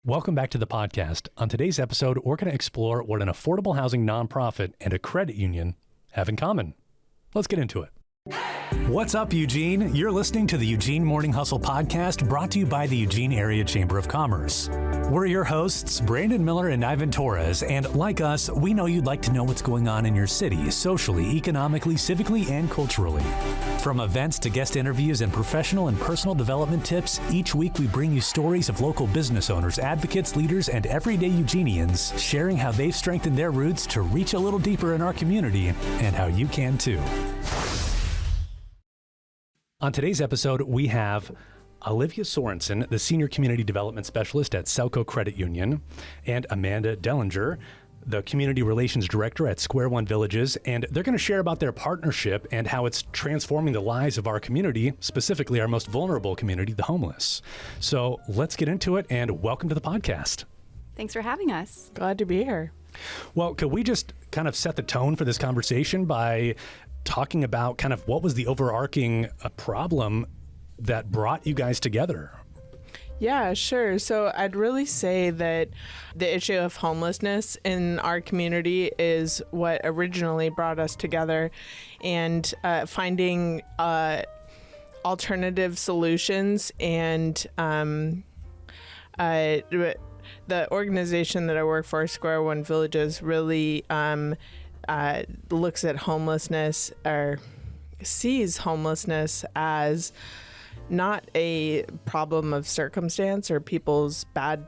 Welcome back to the podcast. On today's episode, we're going to explore what an affordable housing nonprofit and a credit union have in common. Let's get into it. What's up, Eugene? You're listening to the Eugene Morning Hustle podcast, brought to you by the Eugene Area Chamber of Commerce. We're your hosts, Brandon Miller and Ivan Torres, and like us, we know you'd like to know what's going on in your city, socially, economically, civically, and culturally. From events to guest interviews and professional and personal development tips, each week we bring you stories of local business owners, advocates, leaders, and everyday Eugenians sharing how they've strengthened their roots to reach a little deeper in our community and how you can too. On today's episode, we have Olivia Sorensen, the Senior Community Development Specialist at SELCO Credit Union, and Amanda Dellinger, the Community Relations Director at SquareOne Villages, and they're going to share about their partnership and how it's transforming the lives of our community, specifically our most vulnerable community, the homeless. So let's get into it, and welcome to the podcast. Thanks for having us. Glad to be here. Well, could we just kind of set the tone for this conversation by talking about kind of what was the overarching problem that brought you guys together? Yeah, sure. So I'd really say that the issue of homelessness in our community is what originally brought us together, and finding alternative solutions. And the organization that I work for, SquareOne Villages, really looks at homelessness, or sees homelessness as not a problem of circumstance or people's bad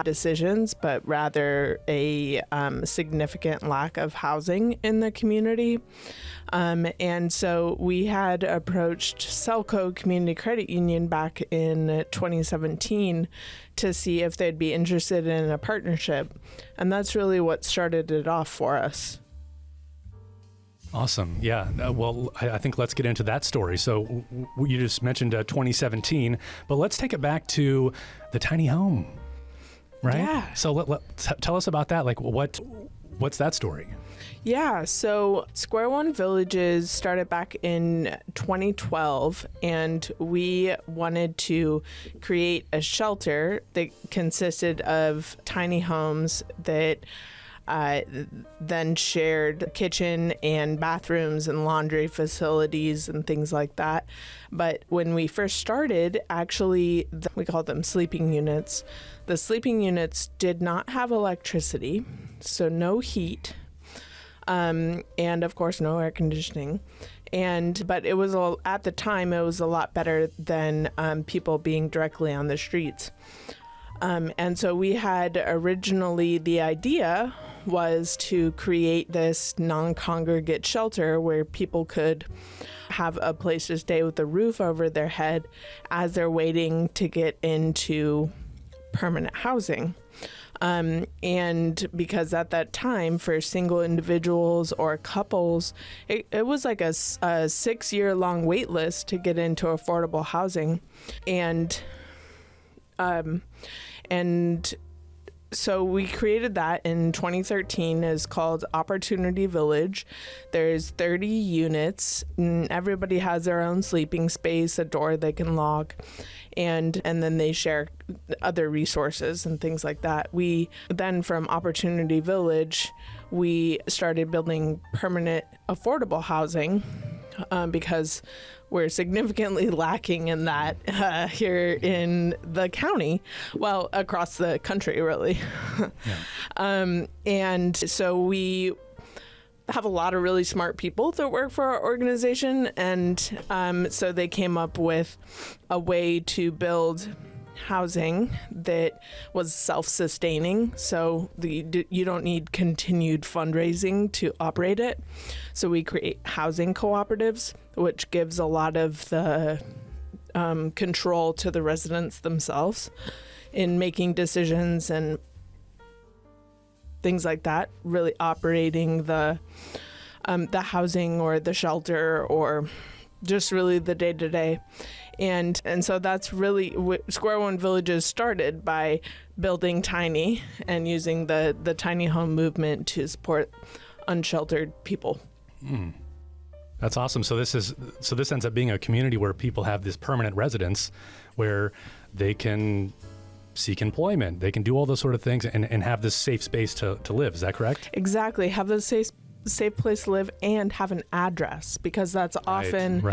decisions, but rather a significant lack of housing in the community. And so we had approached SELCO Community Credit Union back in 2017 to see if they'd be interested in a partnership. And that's really what started it off for us. Awesome. Yeah. Well, I think let's get into that story. So you just mentioned 2017, but let's take it back to the tiny home, right? Yeah. So tell us about that. Like, what's that story? Yeah, so SquareOne Villages started back in 2012, and we wanted to create a shelter that consisted of tiny homes that then shared kitchen and bathrooms and laundry facilities and things like that. But when we first started, actually, we called them sleeping units. The sleeping units did not have electricity, so no heat, and of course no air conditioning. But it was at the time it was a lot better than people being directly on the streets. And so we had originally, the idea was to create this non-congregate shelter where people could have a place to stay with a roof over their head as they're waiting to get into permanent housing. And because at that time, for single individuals or couples, it was like a 6-year-long wait list to get into affordable housing. And so we created that in 2013. It's called Opportunity Village. There's 30 units, and everybody has their own sleeping space, a door they can lock, and then they share other resources and things like that. We then, from Opportunity Village, we started building permanent affordable housing because we're significantly lacking in that here in the county, well, across the country, really. Yeah. And so we have a lot of really smart people that work for our organization, and so they came up with a way to build housing that was self-sustaining, so you don't need continued fundraising to operate it. So we create housing cooperatives, which gives a lot of the control to the residents themselves in making decisions and things like that, really operating the housing or the shelter or just really the day-to-day. And so that's really SquareOne Villages started by building tiny and using the tiny home movement to support unsheltered people. That's awesome. So this ends up being a community where people have this permanent residence where they can seek employment. They can do all those sort of things and have this safe space to live. Is that correct? Exactly. Have a safe place to live and have an address, because that's often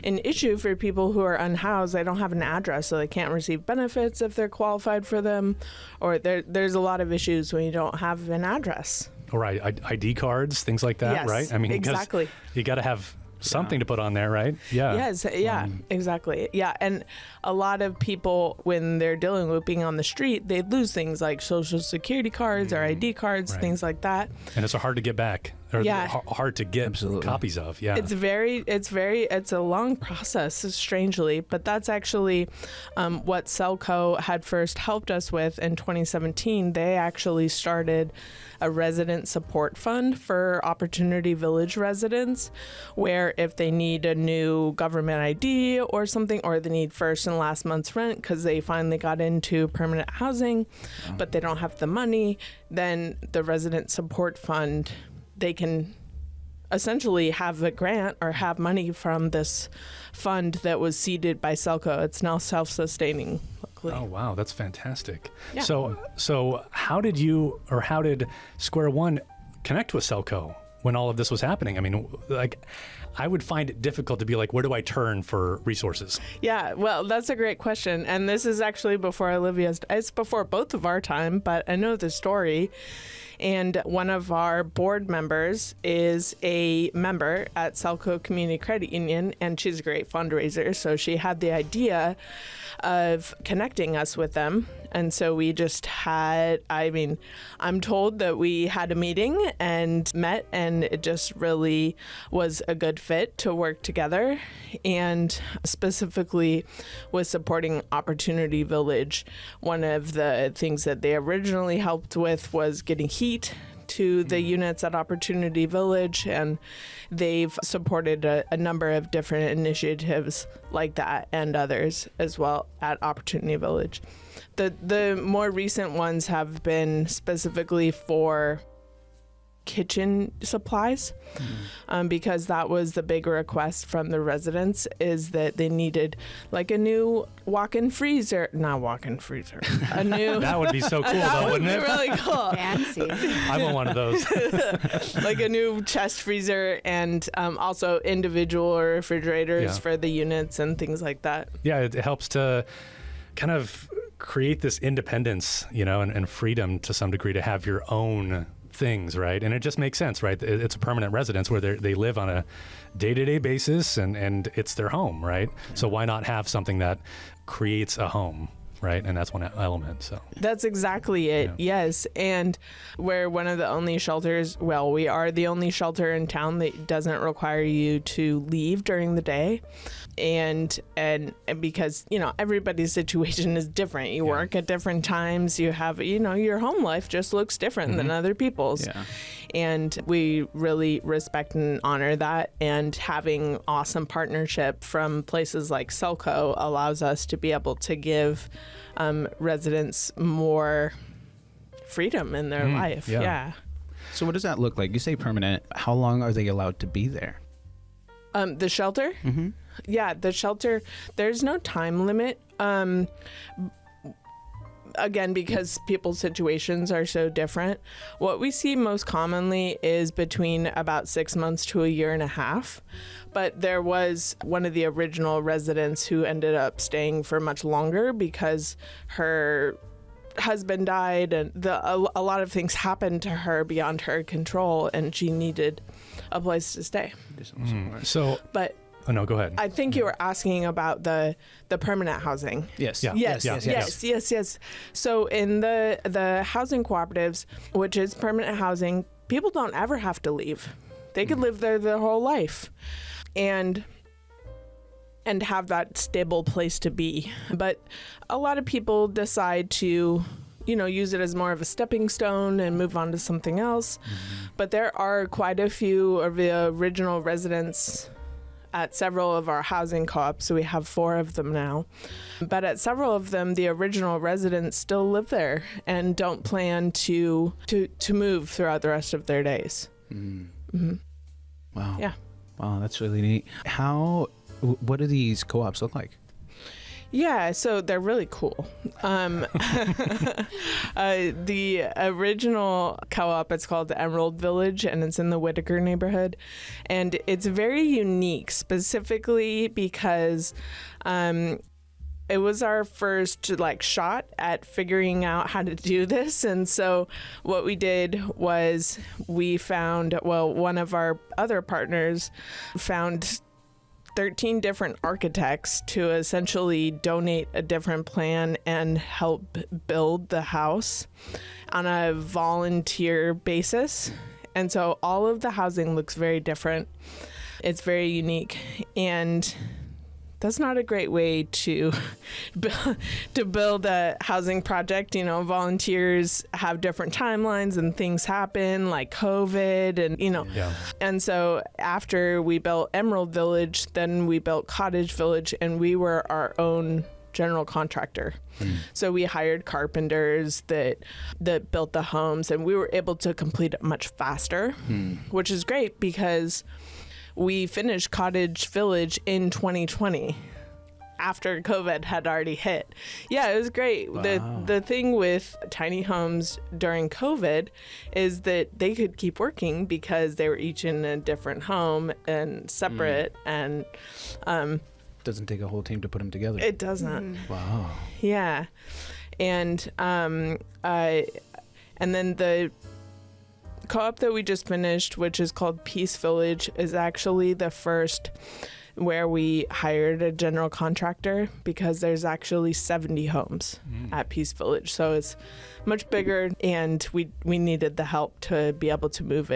an issue for people who are unhoused. They don't have an address, so they can't receive benefits if they're qualified for them, or there's a lot of issues when you don't have an address. Right. ID cards, things like that, yes, right? I mean, exactly. You got to have something to put on there, right? Yeah. Yes. Yeah, exactly. Yeah. And a lot of people, when they're dealing with being on the street, they lose things like social security cards or ID cards, things like that. And it's hard to get back. Or hard to get copies of. Yeah. It's a long process, strangely, but that's actually what SELCO had first helped us with in 2017. They actually started a resident support fund for Opportunity Village residents, where if they need a new government ID or something, or they need first and last month's rent because they finally got into permanent housing, but they don't have the money, then the resident support fund, they can essentially have a grant or have money from this fund that was seeded by SELCO. It's now self-sustaining. Luckily. Oh, wow. That's fantastic. Yeah. So how did SquareOne connect with SELCO when all of this was happening? I mean, like, I would find it difficult to be like, where do I turn for resources? Yeah, well, that's a great question. And this is actually before Olivia's, it's before both of our time, but I know the story. And one of our board members is a member at SELCO Community Credit Union, and she's a great fundraiser. So she had the idea of connecting us with them. And so we just had, I'm told that we had a meeting and met, and it just really was a good fit to work together. And specifically with supporting Opportunity Village, one of the things that they originally helped with was getting heat to the units at Opportunity Village, and they've supported a number of different initiatives like that and others as well at Opportunity Village. The more recent ones have been specifically for kitchen supplies, because that was the big request from the residents, is that they needed like a new a new that would be so cool though, wouldn't it? Really cool. Fancy. I want one of those. Like a new chest freezer, and also individual refrigerators for the units and things like that. Yeah, it helps to kind of create this independence, and freedom to some degree to have your own things, right? And it just makes sense, right? It's a permanent residence where they live on a day-to-day basis, and it's their home, right? So why not have something that creates a home, right? And that's one element. So that's exactly it. Yeah. Yes. And we're one of the only shelters, we are the only shelter in town that doesn't require you to leave during the day. And because, everybody's situation is different. You work at different times. You have, your home life just looks different than other people's. Yeah. And we really respect and honor that. And having awesome partnership from places like SELCO allows us to be able to give residents more freedom in their life. Yeah. So what does that look like? You say permanent. How long are they allowed to be there? The shelter? Mm-hmm. Yeah, the shelter, there's no time limit. Again, because people's situations are so different. What we see most commonly is between about 6 months to a year and a half. But there was one of the original residents who ended up staying for much longer because her husband died, and a lot of things happened to her beyond her control, and she needed a place to stay. Oh, no, go ahead. I think you were asking about the permanent housing. Yes. Yeah. Yes. So in the housing cooperatives, which is permanent housing, people don't ever have to leave. They could live there their whole life and have that stable place to be. But a lot of people decide to use it as more of a stepping stone and move on to something else. But there are quite a few of the original residents at several of our housing co-ops. So we have 4 of them now. But at several of them, the original residents still live there and don't plan to move throughout the rest of their days. Wow. Yeah. Wow, that's really neat. What do these co-ops look like? Yeah, so they're really cool. The original co-op, it's called the Emerald Village, and it's in the Whitaker neighborhood. And it's very unique, specifically because it was our first shot at figuring out how to do this. And so what we did was we found, one of our other partners found 13 different architects to essentially donate a different plan and help build the house on a volunteer basis. And so all of the housing looks very different. It's very unique. And that's not a great way to build a housing project. Volunteers have different timelines and things happen like COVID and. Yeah. And so after we built Emerald Village, then we built Cottage Village, and we were our own general contractor. So we hired carpenters that built the homes, and we were able to complete it much faster, which is great because we finished Cottage Village in 2020 after COVID had already hit. Yeah, it was great. Wow. The thing with tiny homes during COVID is that they could keep working because they were each in a different home and separate. And Doesn't take a whole team to put them together. it doesn't. Wow. Yeah. And then the co-op that we just finished, which is called Peace Village, is actually the first where we hired a general contractor, because there's actually 70 homes at Peace Village. So it's much bigger, and we needed the help to be able to move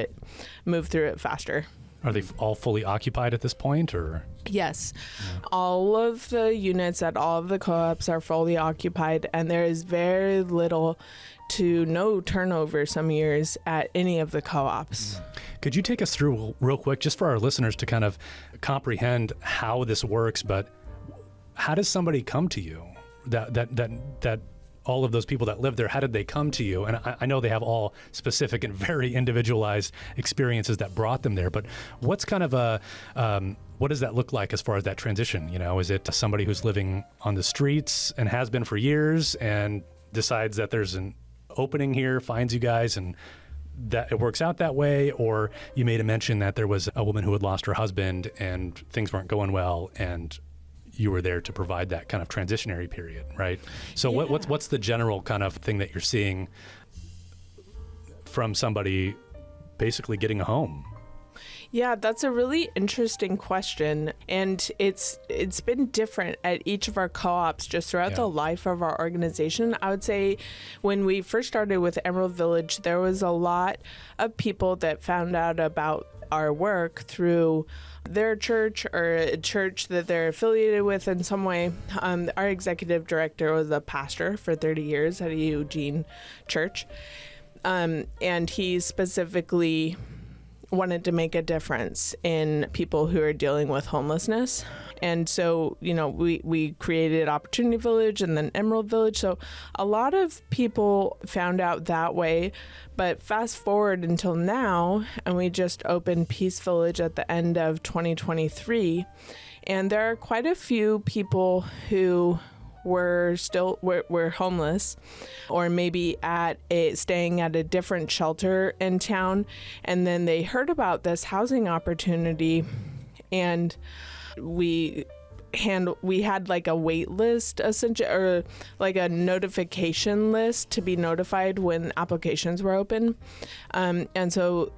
through it faster. Are they all fully occupied at this point, or? Yes. All of the units at all of the co-ops are fully occupied, and there is very little to no turnover some years at any of the co-ops. Could you take us through real quick, just for our listeners to kind of comprehend how this works, but how does somebody come to you? That all of those people that live there, how did they come to you? And I know they have all specific and very individualized experiences that brought them there, but what's kind of what does that look like as far as that transition? Is it somebody who's living on the streets and has been for years and decides that there's an opening here, finds you guys, and that it works out that way? Or you made a mention that there was a woman who had lost her husband and things weren't going well, and you were there to provide that kind of transitionary period, right? So what's the general kind of thing that you're seeing from somebody basically getting a home? Yeah, that's a really interesting question. And it's been different at each of our co-ops just throughout the life of our organization. I would say when we first started with Emerald Village, there was a lot of people that found out about our work through their church or a church that they're affiliated with in some way. Our executive director was a pastor for 30 years at a Eugene church. And he specifically wanted to make a difference in people who are dealing with homelessness. And so, we created Opportunity Village and then Emerald Village. So a lot of people found out that way. But fast forward until now, and we just opened Peace Village at the end of 2023. And there are quite a few people who were homeless, or maybe staying at a different shelter in town, and then they heard about this housing opportunity, and we had like a wait list, essentially, or like a notification list to be notified when applications were open. And so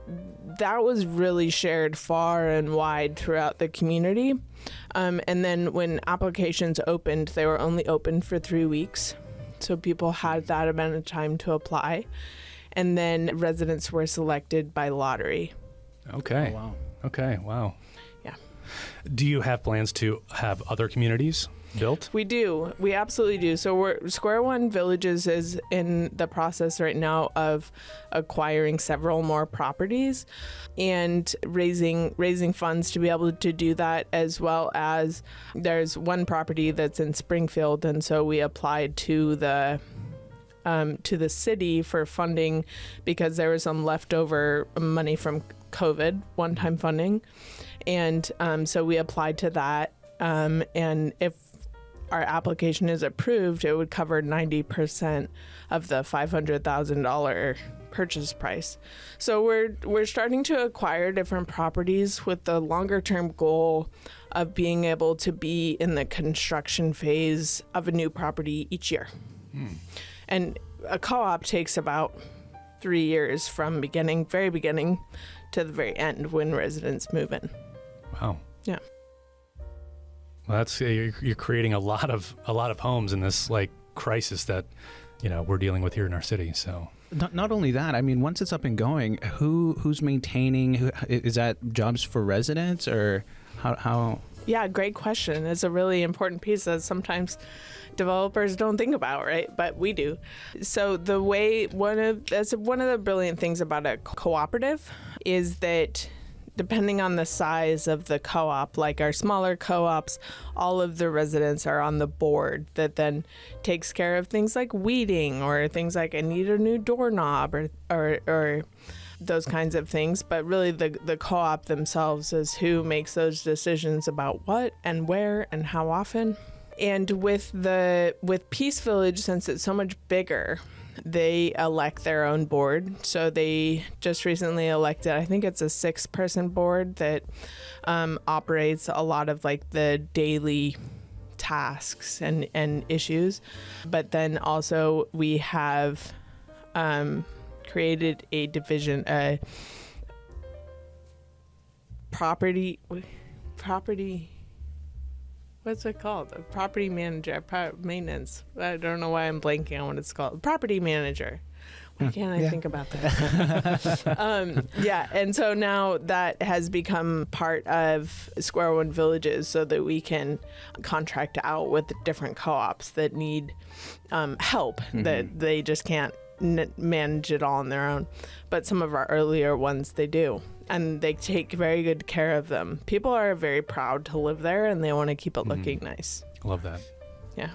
that was really shared far and wide throughout the community. And then when applications opened, they were only open for 3 weeks. So people had that amount of time to apply. And then residents were selected by lottery. Okay. Oh, wow. Okay. Wow. Yeah. Do you have plans to have other communities built? We do. We absolutely do. So SquareOne Villages is in the process right now of acquiring several more properties and raising funds to be able to do that, as well as there's one property that's in Springfield, and so we applied to the city for funding because there was some leftover money from COVID, one-time funding. And so we applied to that. And if our application is approved, it would cover 90% of the $500,000 purchase price. So we're starting to acquire different properties with the longer term goal of being able to be in the construction phase of a new property each year. And a co-op takes about 3 years from very beginning to the very end when residents move in. Wow. Yeah. Well, that's you're creating a lot of homes in this like crisis that we're dealing with here in our city. So Not only that, I mean, once it's up and going, who's maintaining? Is that jobs for residents or how? Yeah, great question. It's a really important piece that sometimes developers don't think about, right? But we do. So that's one of the brilliant things about a cooperative is that depending on the size of the co-op, like our smaller co-ops, all of the residents are on the board that then takes care of things like weeding or things like I need a new doorknob or those kinds of things. But really the co-op themselves is who makes those decisions about what and where and how often. And with Peace Village, since it's so much bigger, they elect their own board. So they just recently elected, I think it's a 6-person board that operates a lot of like the daily tasks and issues. But then also we have created a division, property, what's it called? A property manager, maintenance. I don't know why I'm blanking on what it's called. Property manager. Why can't I think about that? Yeah, and so now that has become part of SquareOne Villages so that we can contract out with different co-ops that need help, that they just can't manage it all on their own. But some of our earlier ones, they do. And they take very good care of them. People are very proud to live there and they want to keep it looking nice. I love that. Yeah.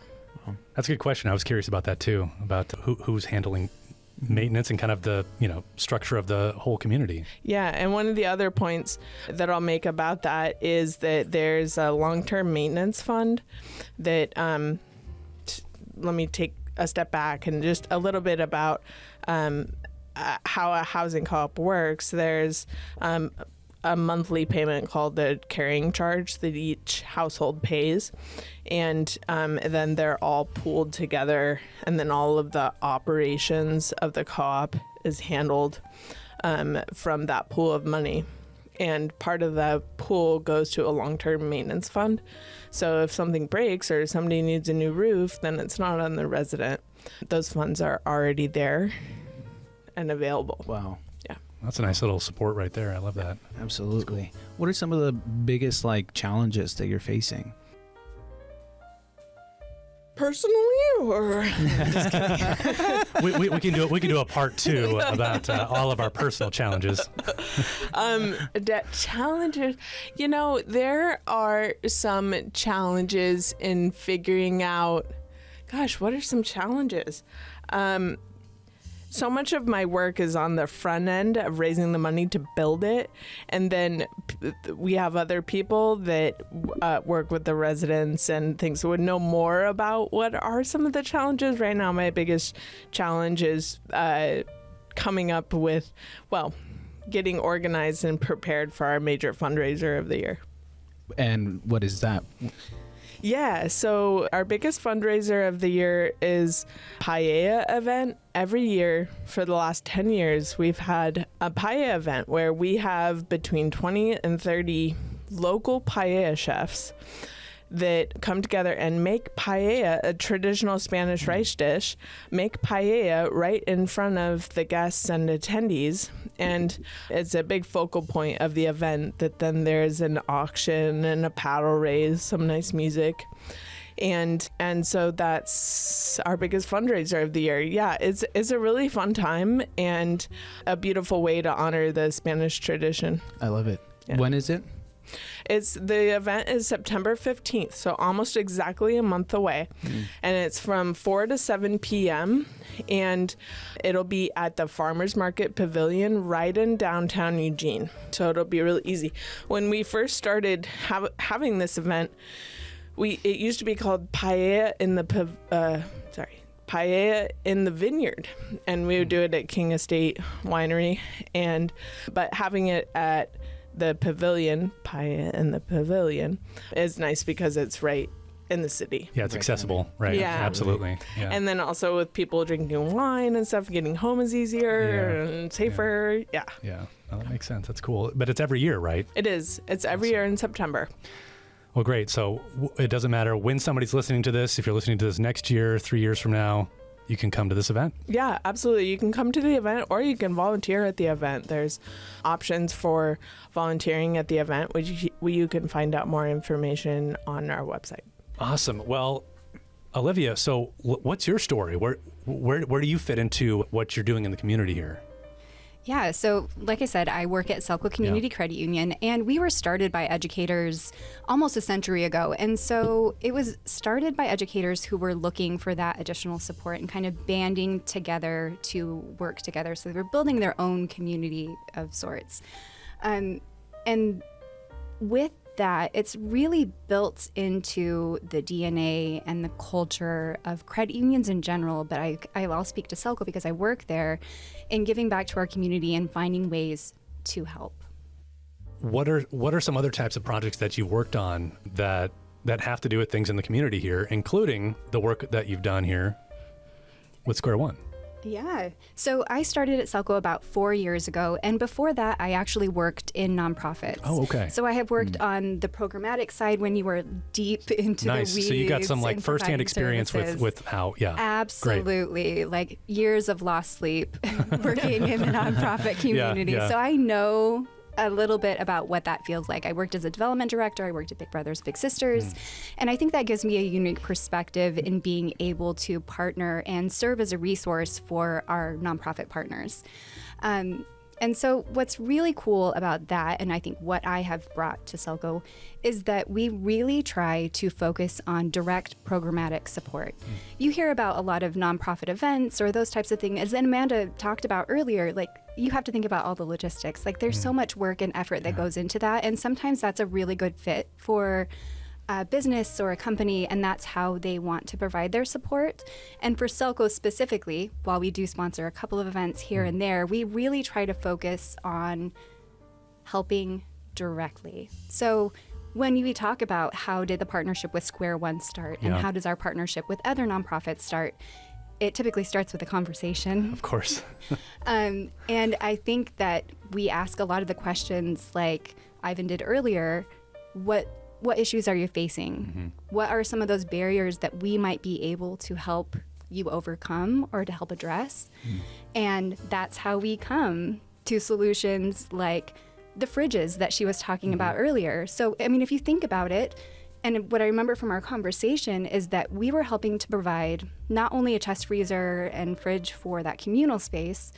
That's a good question. I was curious about that too, about who's handling maintenance and kind of the structure of the whole community. Yeah, and one of the other points that I'll make about that is that there's a long-term maintenance fund that let me take a step back and just a little bit about how a housing co-op works. There's a monthly payment called the carrying charge that each household pays, and then they're all pooled together, and then all of the operations of the co-op is handled from that pool of money. And part of the pool goes to a long-term maintenance fund. So if something breaks or somebody needs a new roof, then it's not on the resident. Those funds are already there and available. Wow. Yeah. That's a nice little support right there. I love that. Absolutely. Cool. What are some of the biggest challenges that you're facing? Personally, or just kidding. we can do it. We can do a part 2 about all of our personal challenges. Challenges. There are some challenges in figuring out. Gosh, what are some challenges? So much of my work is on the front end of raising the money to build it. And then we have other people that work with the residents and things would know more about what are some of the challenges. Right now, my biggest challenge is coming up with, getting organized and prepared for our major fundraiser of the year. And what is that? Yeah, so our biggest fundraiser of the year is Paella event. Every year for the last 10 years, we've had a paella event where we have between 20 and 30 local paella chefs that come together and make paella, a traditional Spanish rice dish, make paella right in front of the guests and attendees. And it's a big focal point of the event that then there's an auction and a paddle race, some nice music. And so that's our biggest fundraiser of the year. Yeah, it's a really fun time and a beautiful way to honor the Spanish tradition. I love it. Yeah. When is it? The event is September 15th, so almost exactly a month away. And it's from 4 to 7 p.m. and it'll be at the Farmers Market Pavilion right in downtown Eugene. So it'll be really easy. When we first started having this event, It used to be called Paella in the Paella in the Vineyard, and we would do it at King Estate Winery, but having it at the Pavilion, Paella in the Pavilion, is nice because it's right in the city. Yeah, it's accessible, right? Yeah. Absolutely. Yeah. And then also with people drinking wine and stuff, getting home is easier and safer. Yeah. Yeah. Oh, that makes sense. That's cool. But it's every year, right? It is. It's every year in September. Well, great. So it doesn't matter when somebody's listening to this. If you're listening to this next year, 3 years from now, you can come to this event. Yeah, absolutely. You can come to the event or you can volunteer at the event. There's options for volunteering at the event, which you can find out more information on our website. Awesome. Well, Olivia, so what's your story? Where do you fit into what you're doing in the community here? Yeah, so like I said, I work at SELCO Community Credit Union, and we were started by educators almost a century ago. And so it was started by educators who were looking for that additional support and kind of banding together to work together. So they were building their own community of sorts. And with that, it's really built into the DNA and the culture of credit unions in general, but I'll speak to SELCO because I work there, in giving back to our community and finding ways to help. What are some other types of projects that you've worked on that have to do with things in the community here, including the work that you've done here with SquareOne? Yeah. So I started at SELCO about 4 years ago. And before that, I actually worked in nonprofits. Oh, okay. So I have worked on the programmatic side when you were deep into the weeds. Nice. So you got some like firsthand experience with how, Absolutely. Great. Like years of lost sleep working in the nonprofit community. Yeah. So I know a little bit about what that feels like. I worked as a development director. I worked at Big Brothers Big Sisters. And I think that gives me a unique perspective in being able to partner and serve as a resource for our nonprofit partners. And so what's really cool about that, and I think what I have brought to SELCO, is that we really try to focus on direct programmatic support. You hear about a lot of nonprofit events or those types of things. As Amanda talked about earlier, like you have to think about all the logistics. Like there's so much work and effort that goes into that. And sometimes that's a really good fit for a business or a company, and that's how they want to provide their support. And for SELCO specifically, while we do sponsor a couple of events here and there, we really try to focus on helping directly. So when we talk about how did the partnership with SquareOne start and how does our partnership with other nonprofits start, it typically starts with a conversation. Of course. And I think that we ask a lot of the questions like Ivan did earlier. What issues are you facing? What are some of those barriers that we might be able to help you overcome or to help address? And that's how we come to solutions like the fridges that she was talking about earlier. So, I mean, if you think about it, and what I remember from our conversation is that we were helping to provide not only a chest freezer and fridge for that communal space,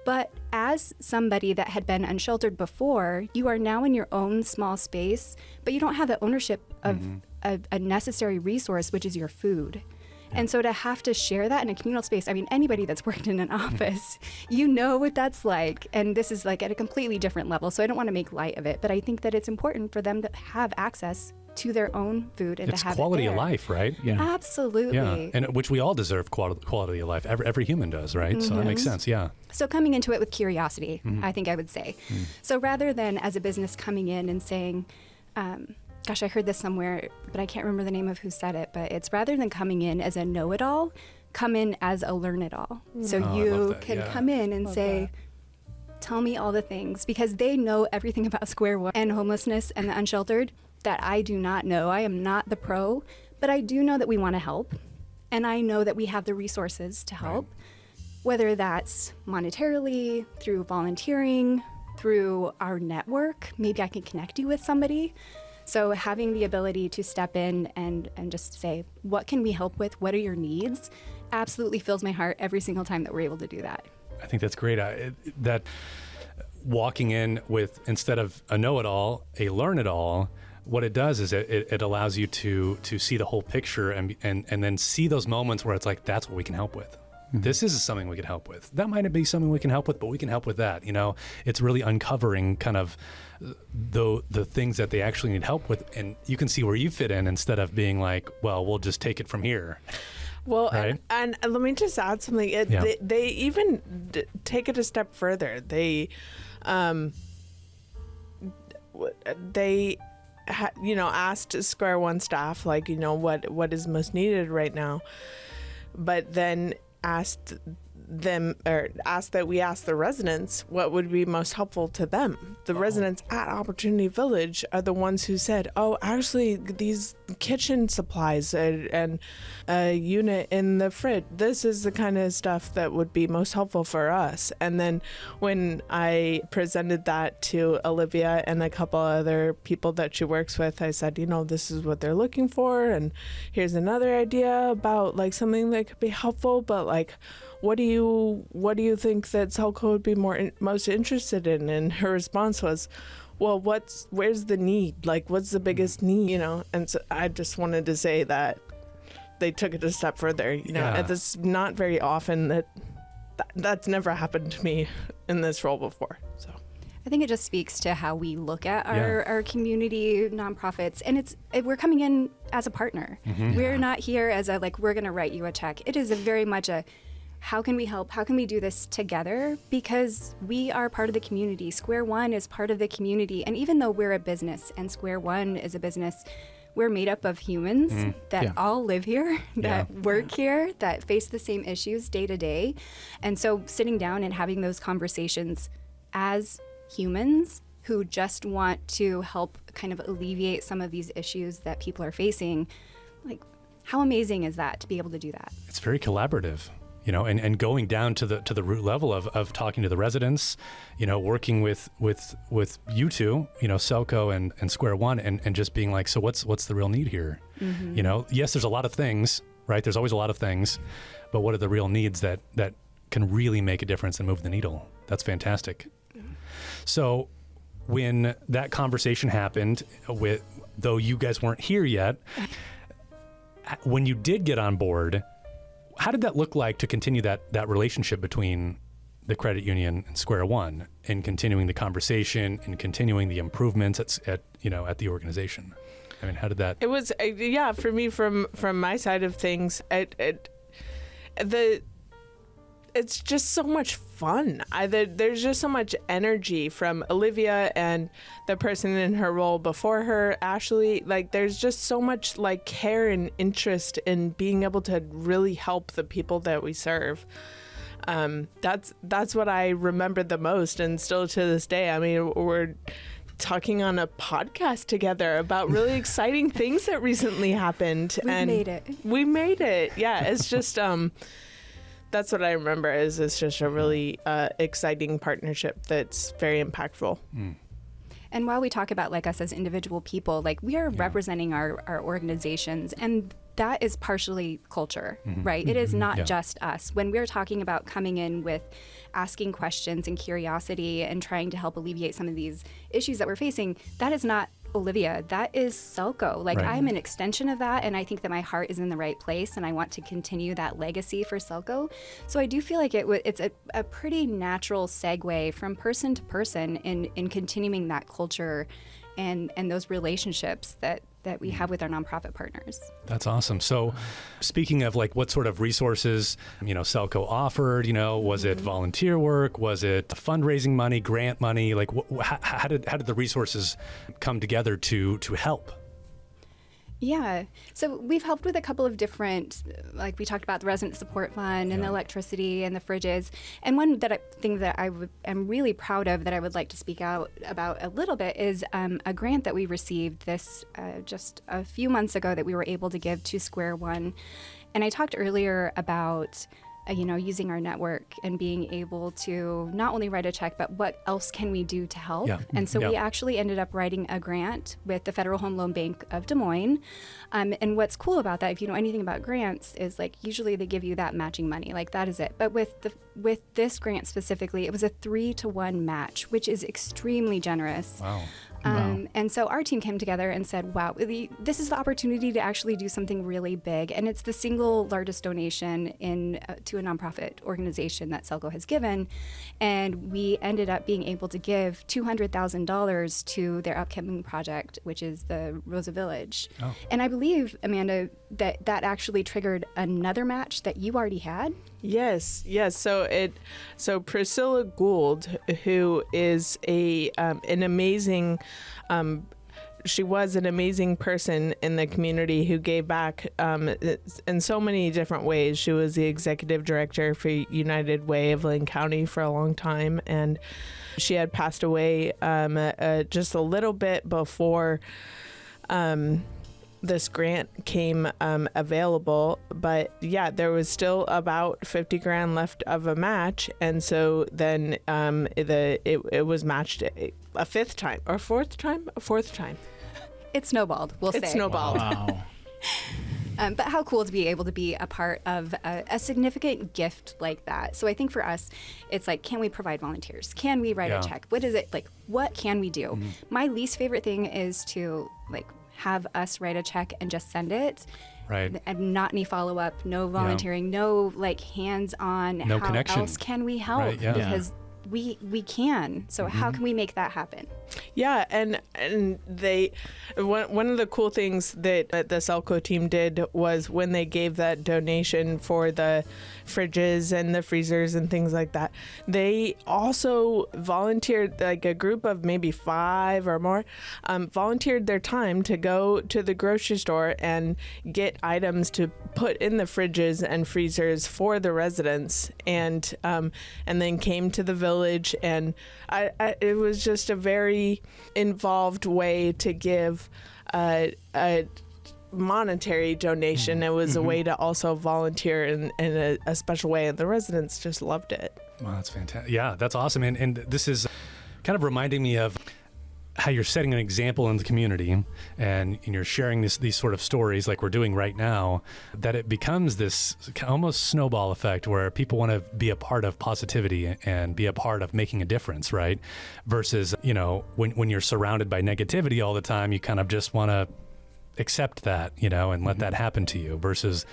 but as somebody that had been unsheltered before, you are now in your own small space, but you don't have the ownership of a necessary resource, which is your food. And so to have to share that in a communal space, I mean, anybody that's worked in an office, you know what that's like. And this is like at a completely different level. So I don't want to make light of it, but I think that it's important for them to have access to their own food and it's to have quality it of life, right? Yeah. Absolutely. Yeah, and which we all deserve quality of life. Every human does, right? So that makes sense. Yeah. So coming into it with curiosity, I think I would say. So rather than as a business coming in and saying, gosh, I heard this somewhere, but I can't remember the name of who said it, but it's rather than coming in as a know-it-all, come in as a learn-it-all. So you can come in and say, tell me all the things, because they know everything about SquareOne and homelessness and the unsheltered that I do not know. I am not the pro, but I do know that we want to help. And I know that we have the resources to help, whether that's monetarily, through volunteering, through our network. Maybe I can connect you with somebody. So having the ability to step in and just say, what can we help with? What are your needs? Absolutely fills my heart every single time that we're able to do that. I think that's great. That walking in with, instead of a know-it-all, a learn-it-all, what it does is it allows you to see the whole picture and then see those moments where it's like, that's what we can help with. this is something we could help with. That might not be something we can help with, but we can help with that. It's really uncovering kind of the things that they actually need help with. And you can see where you fit in instead of being like, well, we'll just take it from here. Well, right? and let me just add something. They even take it a step further. They asked SquareOne staff, like, what is most needed right now, but then asked that we ask the residents what would be most helpful to them. The residents at Opportunity Village are the ones who said, oh, actually, these kitchen supplies and a unit in the fridge, this is the kind of stuff that would be most helpful for us. And then when I presented that to Olivia and a couple other people that she works with, I said, this is what they're looking for, and here's another idea about like something that could be helpful, but like, what do you think that SELCO would be most interested in? And her response was, well, where's the need? Like, what's the biggest need? And so I just wanted to say that they took it a step further. And it's not very often that's never happened to me in this role before. So I think it just speaks to how we look at our community nonprofits, and we're coming in as a partner. We're not here as we're going to write you a check. It is very much how can we help? How can we do this together? Because we are part of the community. SquareOne is part of the community. And even though we're a business and SquareOne is a business, we're made up of humans that all live here, that work here, that face the same issues day to day. And so sitting down and having those conversations as humans who just want to help kind of alleviate some of these issues that people are facing, like, how amazing is that to be able to do that? It's very collaborative. And going down to the root level of talking to the residents, working with you two, SELCO and SquareOne, and just being like, so what's the real need here? Yes, there's a lot of things, right? There's always a lot of things, but what are the real needs that can really make a difference and move the needle? That's fantastic. So when that conversation happened though you guys weren't here yet, when you did get on board, how did that look like to continue that relationship between the credit union and SquareOne, and continuing the conversation and continuing the improvements at the organization? I mean, how did that? It was for me from my side of things. It's just so much fun. There's just so much energy from Olivia and the person in her role before her, Ashley. Like, there's just so much like care and interest in being able to really help the people that we serve. That's what I remember the most, and still to this day. I mean, we're talking on a podcast together about really exciting things that recently happened. We made it. Yeah, it's just that's what I remember. It's just a really exciting partnership that's very impactful. And while we talk about us as individual people, we are representing our organizations, and that is partially culture, right? It is not just us. When we're talking about coming in with asking questions and curiosity and trying to help alleviate some of these issues that we're facing, that is not Olivia, that is SELCO. I'm an extension of that, and I think that my heart is in the right place, and I want to continue that legacy for SELCO. So I do feel like it's a pretty natural segue from person to person in continuing that culture and those relationships that we have with our nonprofit partners. That's awesome. So speaking of what sort of resources, SELCO offered, was it volunteer work? Was it fundraising money, grant money? How did the resources come together to help? Yeah. So we've helped with a couple of different, we talked about the resident support fund and the electricity and the fridges. And one thing that I am really proud of that I would like to speak out about a little bit is a grant that we received just a few months ago that we were able to give to SquareOne. And I talked earlier about using our network and being able to not only write a check, but what else can we do to help? And so we actually ended up writing a grant with the Federal Home Loan Bank of Des Moines. And what's cool about that, if you know anything about grants, is usually they give you that matching money, that is it. But with this grant specifically, it was a 3-to-1 match, which is extremely generous. Wow. And so our team came together and said, wow, this is the opportunity to actually do something really big. And it's the single largest donation to a nonprofit organization that SELCO has given. And we ended up being able to give $200,000 to their upcoming project, which is the Rosa Village. Oh. And I believe, Amanda, that actually triggered another match that you already had. Yes. So Priscilla Gould, who is an amazing, she was an amazing person in the community who gave back in so many different ways. She was the executive director for United Way of Lane County for a long time, and she had passed away just a little bit before this grant came available. But yeah, there was still about 50 grand left of a match, and so then it was matched a fourth time. It snowballed, we'll say. It snowballed. Wow. But how cool to be able to be a part of a significant gift like that. So I think for us, it's like, can we provide volunteers? Can we write a check? What is it like? What can we do? Mm-hmm. My least favorite thing is to have us write a check and just send it. Right. And not any follow up, no volunteering, no hands on. No how connection. else can we help? Right, yeah. Because we can. So how can we make that happen? Yeah, and they one of the cool things that the SELCO team did was when they gave that donation for the fridges and the freezers and things like that, they also volunteered, a group of maybe 5 or more volunteered their time to go to the grocery store and get items to put in the fridges and freezers for the residents, and then came to the village, and it was just a very involved way to give a monetary donation. It was a way to also volunteer in a special way, and the residents just loved it. Wow, that's fantastic. Yeah, that's awesome. And this is kind of reminding me of how you're setting an example in the community, and you're sharing these sort of stories like we're doing right now, that it becomes this almost snowball effect where people want to be a part of positivity and be a part of making a difference, right? Versus, when you're surrounded by negativity all the time, you kind of just want to accept that, and let that happen to you, versus,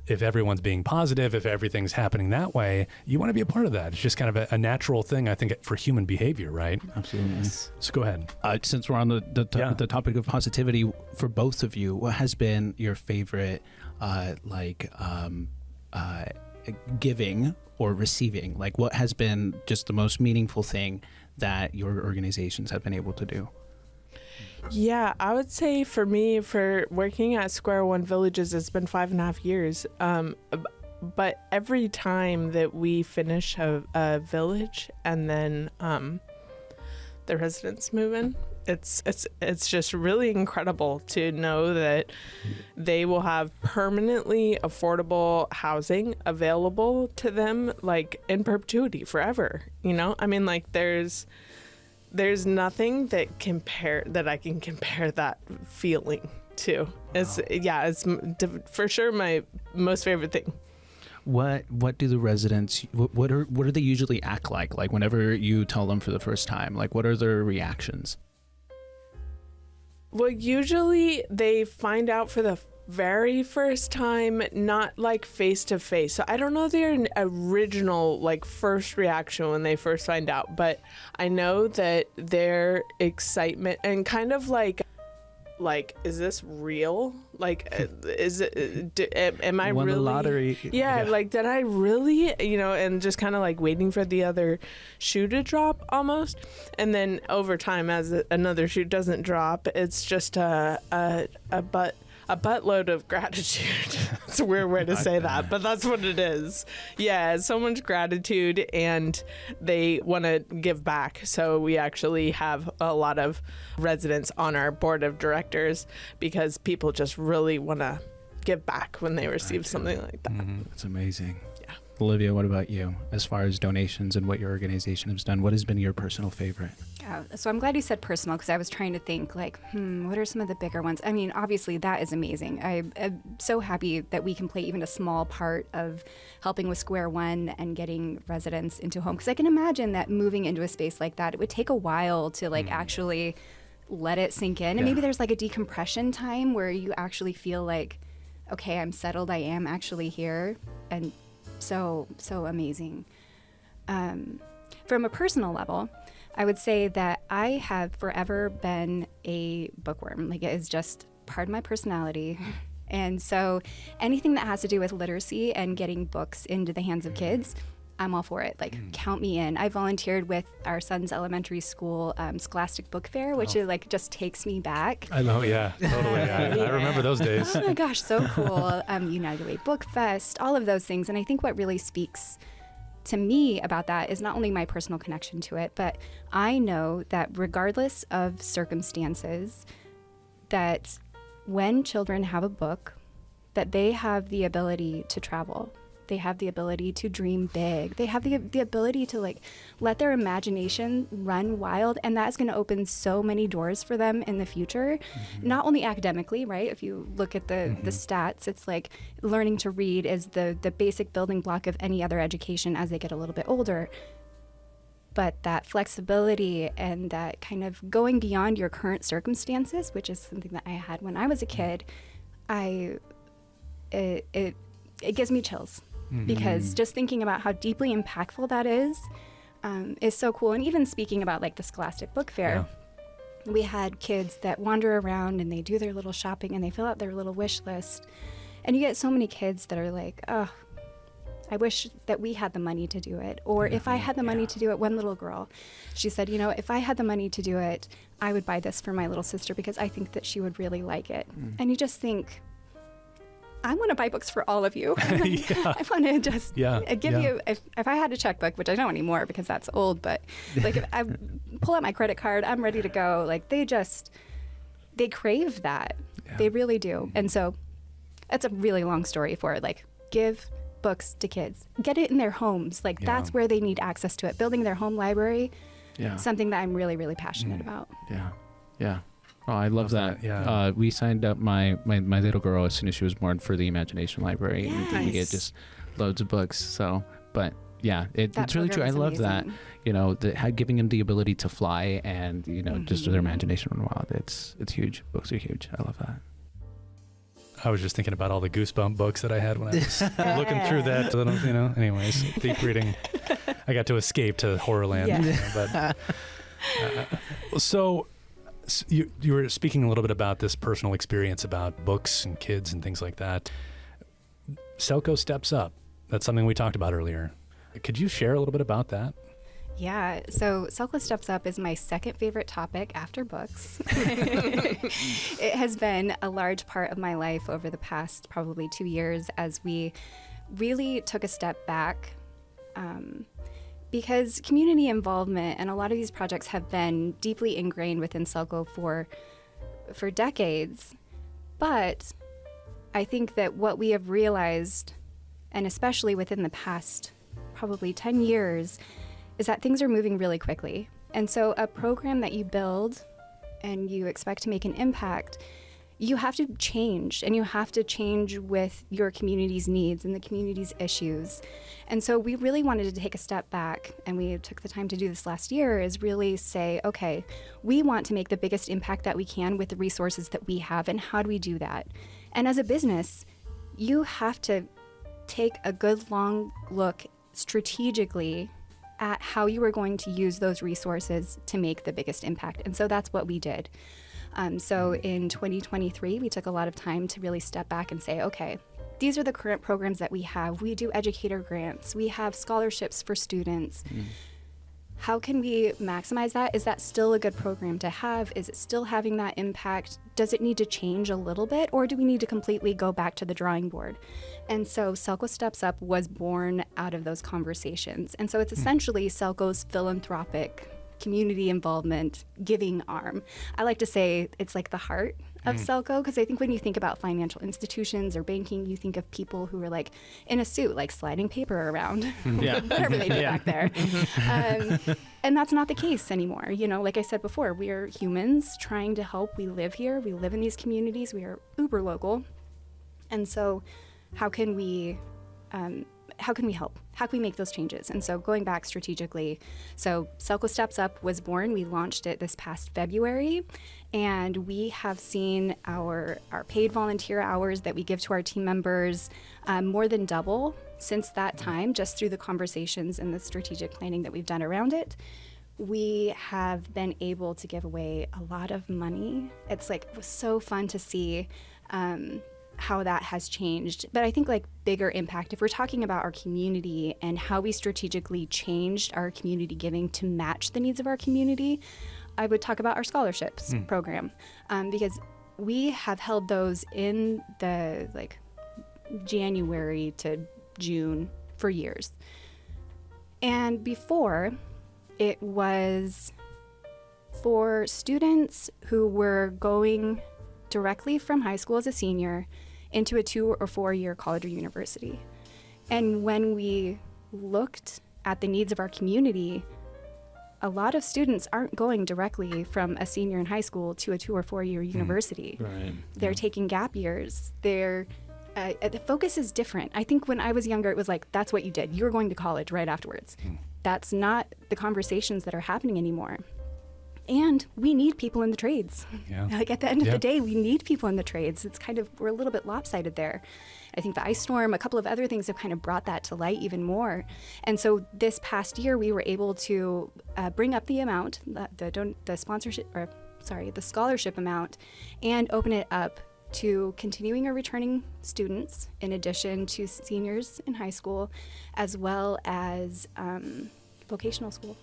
if everyone's being positive, if everything's happening that way, you want to be a part of that. It's just kind of a natural thing, I think, for human behavior, right? Absolutely. So go ahead. Since we're on the topic of positivity, for both of you, what has been your favorite, giving or receiving? Like, what has been just the most meaningful thing that your organizations have been able to do? Yeah, I would say for me, for working at SquareOne Villages, it's been 5.5 years. But every time that we finish a village and then the residents move in, it's just really incredible to know that they will have permanently affordable housing available to them, in perpetuity, forever. There's nothing that I can compare that feeling to. Wow. It's for sure my most favorite thing. What do the residents, what do they usually act like? Like whenever you tell them for the first time, what are their reactions? Well, usually they find out for the very first time, not face to face. So I don't know their original first reaction when they first find out, but I know that their excitement and kind of is this real? Is it? Am I won really? The lottery? Yeah, did I really? And just kind of waiting for the other shoe to drop almost, and then over time, as another shoe doesn't drop, it's just a buttload of gratitude. It's a weird way to say that, but that's what it is. Yeah, so much gratitude, and they want to give back. So we actually have a lot of residents on our board of directors because people just really want to give back when they receive something like that. Mm-hmm. That's amazing. Yeah. Olivia, what about you? As far as donations and what your organization has done, what has been your personal favorite? So I'm glad you said personal, because I was trying to think what are some of the bigger ones? I mean, obviously that is amazing. I'm so happy that we can play even a small part of helping with SquareOne and getting residents into a home. Because I can imagine that moving into a space like that, it would take a while to actually let it sink in. And maybe there's like a decompression time where you actually feel like, okay, I'm settled. I am actually here. And so amazing. From a personal level, I would say that I have forever been a bookworm. Like, it is just part of my personality. And so anything that has to do with literacy and getting books into the hands of kids, I'm all for it. Like, count me in. I volunteered with our son's elementary school Scholastic Book Fair, which is like just takes me back. I know, yeah, totally. I remember those days. Oh my gosh, so cool. United Way Book Fest, all of those things. And I think what really speaks to me about that is not only my personal connection to it, but I know that regardless of circumstances, that when children have a book, that they have the ability to travel. They have the ability to dream big. They have the ability to like let their imagination run wild, and that's going to open so many doors for them in the future. Not only academically, right? If you look at the stats, it's like learning to read is the basic building block of any other education as they get a little bit older. But that flexibility and that kind of going beyond your current circumstances, which is something that I had when I was a kid, it gives me chills. Because just thinking about how deeply impactful that is so cool. And even speaking about like the Scholastic Book Fair, we had kids that wander around and they do their little shopping and they fill out their little wish list. And you get so many kids that are like, oh, I wish that we had the money to do it. Or if I had the money to do it, one little girl, she said, you know, if I had the money to do it, I would buy this for my little sister because I think that she would really like it. And you just think, I want to buy books for all of you. I want to just give you, if I had a checkbook, which I don't anymore because that's old, but like if I pull out my credit card, I'm ready to go. Like they crave that. They really do. And so that's a really long story for it. Like give books to kids, get it in their homes. Like that's where they need access to it. Building their home library, something that I'm really, really passionate about. Yeah. Oh, I love that. Yeah. We signed up my little girl as soon as she was born for the Imagination Library. Yes. And we get just loads of books. So, but yeah, it's really true. I love that. You know, giving them the ability to fly and, you know, just their imagination run wild. It's huge. Books are huge. I love that. I was just thinking about all the Goosebump books that I had when I was looking through that. You know, anyways, deep reading. I got to escape to Horrorland. Yeah. But so you were speaking a little bit about this personal experience about books and kids and things like that. SELCO Steps Up. That's something we talked about earlier. Could you share a little bit about that? Yeah, so SELCO Steps Up is my second favorite topic after books. It has been a large part of my life over the past probably 2 years as we really took a step back because community involvement and a lot of these projects have been deeply ingrained within SELCO for decades. But I think that what we have realized, and especially within the past probably 10 years, is that things are moving really quickly. And so a program that you build and you expect to make an impact, you have to change, and you have to change with your community's needs and the community's issues. And so we really wanted to take a step back, and we took the time to do this last year, is really say, okay, we want to make the biggest impact that we can with the resources that we have, and how do we do that? And as a business, you have to take a good long look strategically at how you are going to use those resources to make the biggest impact. And so that's what we did. So in 2023, we took a lot of time to really step back and say, okay, these are the current programs that we have. We do educator grants. We have scholarships for students. How can we maximize that? Is that still a good program to have? Is it still having that impact? Does it need to change a little bit, or do we need to completely go back to the drawing board? And so SELCO Steps Up was born out of those conversations. And so it's essentially SELCO's philanthropic community involvement giving arm. I like to say it's like the heart of SELCO, because I think when you think about financial institutions or banking, you think of people who are like in a suit, like sliding paper around, whatever they do back there. And that's not the case anymore. You know, like I said before, we are humans trying to help. We live here. We live in these communities. We are uber local. And so how can we how can we help? How can we make those changes? And so going back strategically, so SELCO Steps Up was born. We launched it this past February, and we have seen our paid volunteer hours that we give to our team members more than double since that time, just through the conversations and the strategic planning that we've done around it. We have been able to give away a lot of money. It was so fun to see how that has changed. But I think bigger impact, if we're talking about our community and how we strategically changed our community giving to match the needs of our community, I would talk about our scholarships program, because we have held those in the January to June for years. And before, it was for students who were going directly from high school as a senior into a 2 or 4 year college or university. And when we looked at the needs of our community, a lot of students aren't going directly from a senior in high school to a 2 or 4 year university. Right. They're taking gap years. The focus is different. I think when I was younger, it was that's what you did. You were going to college right afterwards. That's not the conversations that are happening anymore. And we need people in the trades. Yeah. At the end of the day, we need people in the trades. It's we're a little bit lopsided there. I think the ice storm, a couple of other things have kind of brought that to light even more. And so this past year, we were able to bring up the amount, the scholarship amount, and open it up to continuing or returning students, in addition to seniors in high school, as well as vocational school.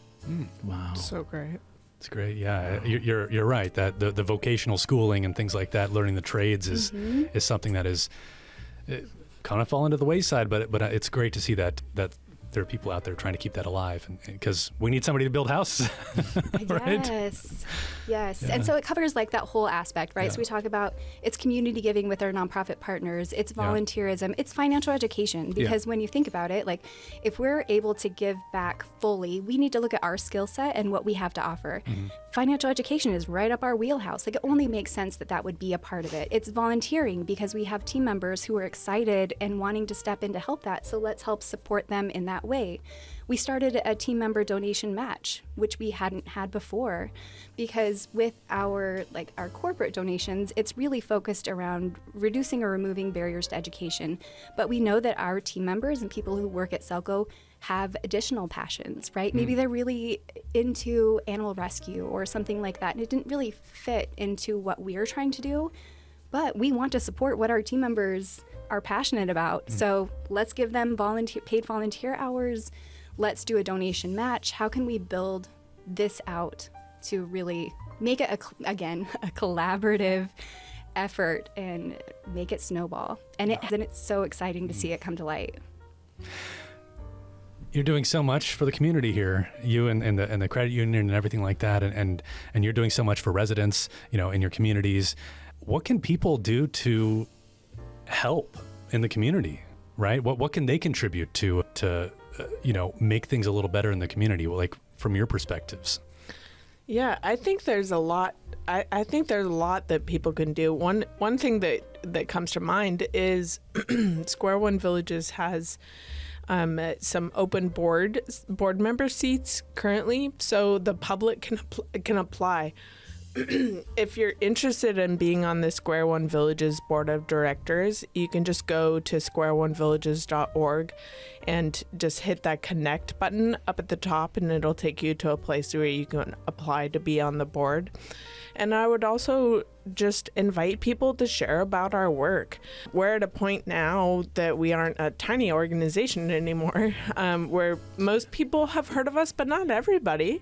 Wow. So great. It's great. Yeah, you're right that the vocational schooling and things like that, learning the trades is something that is kind of fallen to the wayside. But it's great to see that there are people out there trying to keep that alive, and because we need somebody to build houses. Right? Yes. Yeah. And so it covers that whole aspect, right? Yeah. So we talk about it's community giving with our nonprofit partners, it's volunteerism, it's financial education, because when you think about it, if we're able to give back fully, we need to look at our skill set and what we have to offer. Financial education is right up our wheelhouse. It only makes sense that would be a part of it. It's volunteering because we have team members who are excited and wanting to step in to help that. So let's help support them in that way. We started a team member donation match, which we hadn't had before, because with our corporate donations, it's really focused around reducing or removing barriers to education. But we know that our team members and people who work at SELCO have additional passions, right? Maybe they're really into animal rescue or something like that, and it didn't really fit into what we're trying to do, but we want to support what our team members are passionate about. So let's give them paid volunteer hours. Let's do a donation match. How can we build this out to really make it, a collaborative effort and make it snowball? And it's so exciting to see it come to light. You're doing so much for the community here, you and the credit union and everything like that, and you're doing so much for residents, in your communities. What can people do to help in the community, right? What can they contribute to make things a little better in the community, from your perspectives? Yeah, I think there's a lot. I think there's a lot that people can do. One thing that comes to mind is SquareOne Villages has some open board member seats currently, so the public can apply. If you're interested in being on the SquareOne Villages board of directors, you can just go to squareonevillages.org and just hit that connect button up at the top, and it'll take you to a place where you can apply to be on the board. And I would also just invite people to share about our work. We're at a point now that we aren't a tiny organization anymore, where most people have heard of us, but not everybody.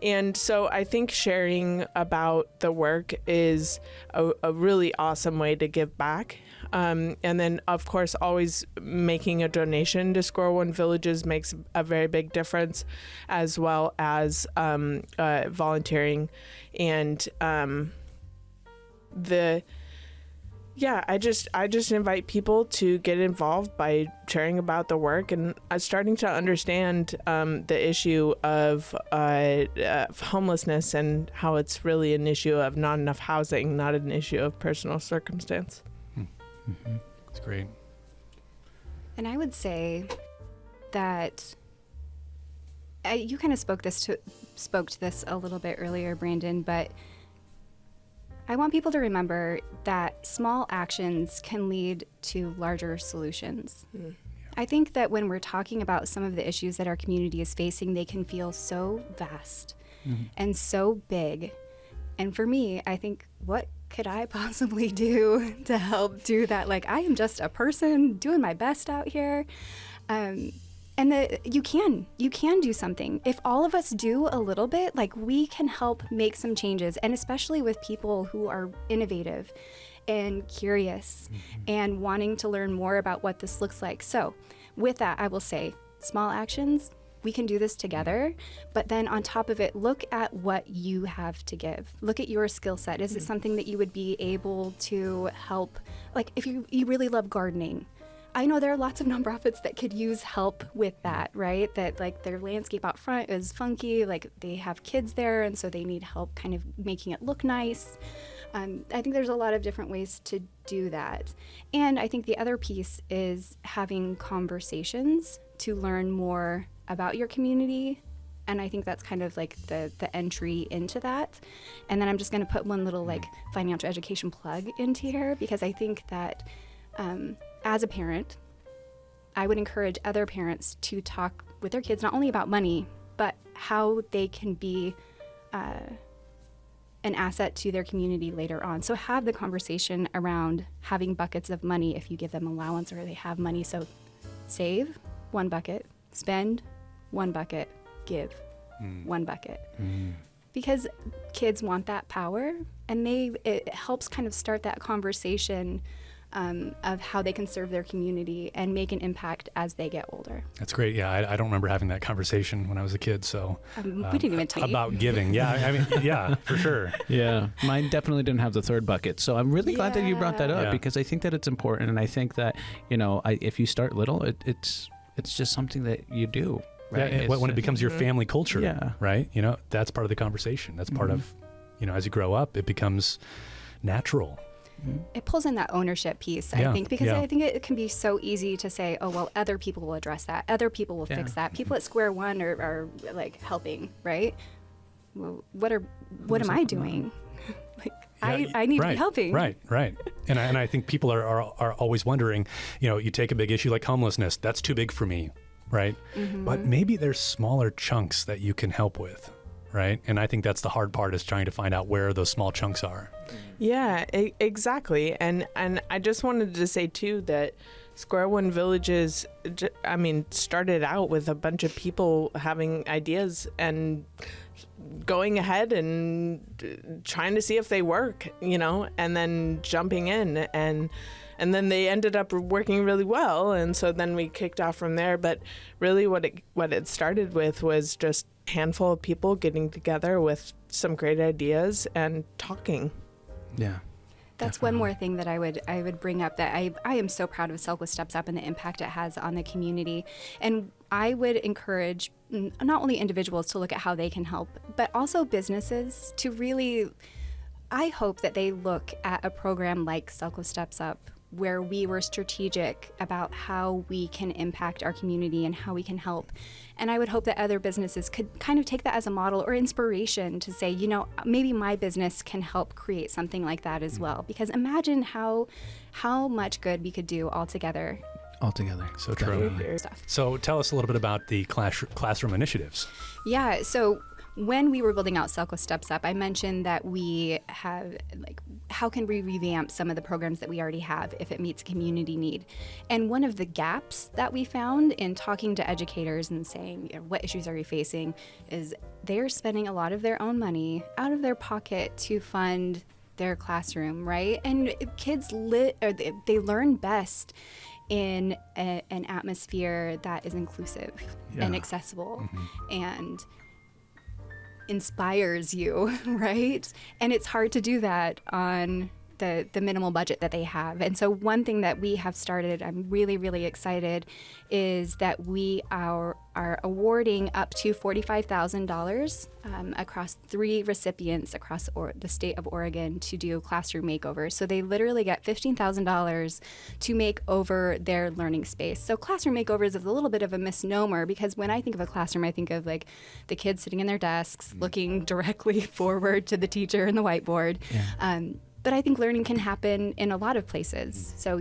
And so I think sharing about the work is a really awesome way to give back. And then, of course, always making a donation to SquareOne Villages makes a very big difference, as well as volunteering. And I just invite people to get involved by sharing about the work and starting to understand the issue of homelessness and how it's really an issue of not enough housing, not an issue of personal circumstance. It's great. And I would say that you kind of spoke to this a little bit earlier, Brandon, but I want people to remember that small actions can lead to larger solutions. I think that when we're talking about some of the issues that our community is facing, they can feel so vast and so big. And for me, I think, what could I possibly do to help do that? Like, I am just a person doing my best out here. And you can do something. If all of us do a little bit, like, we can help make some changes. And especially with people who are innovative and curious and wanting to learn more about what this looks like. So with that, I will say, small actions, we can do this together. But then on top of it, look at what you have to give. Look at your skill set. Is it something that you would be able to help? Like, if you really love gardening, I know there are lots of nonprofits that could use help with that, right? That, like, their landscape out front is funky, like they have kids there, and so they need help kind of making it look nice. I think there's a lot of different ways to do that. And I think the other piece is having conversations to learn more about your community. And I think that's kind of like the entry into that. And then I'm just going to put one little, like, financial education plug into here, because I think that as a parent, I would encourage other parents to talk with their kids not only about money, but how they can be an asset to their community later on. So have the conversation around having buckets of money if you give them allowance or they have money. So save one bucket, spend one bucket, give one bucket. Because kids want that power, and it helps kind of start that conversation of how they can serve their community and make an impact as they get older. That's great. Yeah, I don't remember having that conversation when I was a kid. So we didn't even tell you about giving. Yeah, I mean, yeah, for sure. Yeah, mine definitely didn't have the third bucket. So I'm really glad that you brought that up, Yeah. because I think that it's important, and I think that, you know, if you start little, it's just something that you do. Right? Yeah, when it becomes your family culture, Yeah. right? You know, that's part of the conversation. That's part of, you know, as you grow up, it becomes natural. it pulls in that ownership piece, I Yeah, think, because yeah. I think it can be so easy to say, oh, well, other people will address that. Other people will fix that. People at SquareOne are like helping, right? Well, what am I doing? Like, I need to be helping. Right. And I think people are always wondering, you know, you take a big issue like homelessness, that's too big for me, right? But maybe there's smaller chunks that you can help with, right? And I think that's the hard part, is trying to find out where those small chunks are. Yeah, exactly. And I just wanted to say, too, that SquareOne Villages, started out with a bunch of people having ideas and going ahead and trying to see if they work, you know, and then jumping in. And then they ended up working really well. And so then we kicked off from there. But really what it started with was just a handful of people getting together with some great ideas and talking. Yeah. That's one more thing that I would bring up, that I am so proud of SELCO Steps Up and the impact it has on the community. And I would encourage not only individuals to look at how they can help, but also businesses to really, I hope that they look at a program like SELCO Steps Up, where we were strategic about how we can impact our community and how we can help. And I would hope that other businesses could kind of take that as a model or inspiration to say, you know, maybe my business can help create something like that as well. Because imagine how much good we could do all together. So true. Stuff. So tell us a little bit about the classroom initiatives. Yeah, so when we were building out SELCO Steps Up, I mentioned that we have, like, how can we revamp some of the programs that we already have if it meets a community need? And one of the gaps that we found in talking to educators and saying, you know, what issues are you facing, is they're spending a lot of their own money out of their pocket to fund their classroom, right? And kids they learn best in an atmosphere that is inclusive and accessible and inspires you, right? And it's hard to do that on the minimal budget that they have. And so one thing that we have started, I'm really, really excited, is that we are awarding up to $45,000 across 3 recipients across the state of Oregon to do classroom makeovers. So they literally get $15,000 to make over their learning space. So classroom makeovers is a little bit of a misnomer, because when I think of a classroom, I think of like the kids sitting in their desks, looking directly forward to the teacher and the whiteboard. Yeah. But I think learning can happen in a lot of places. So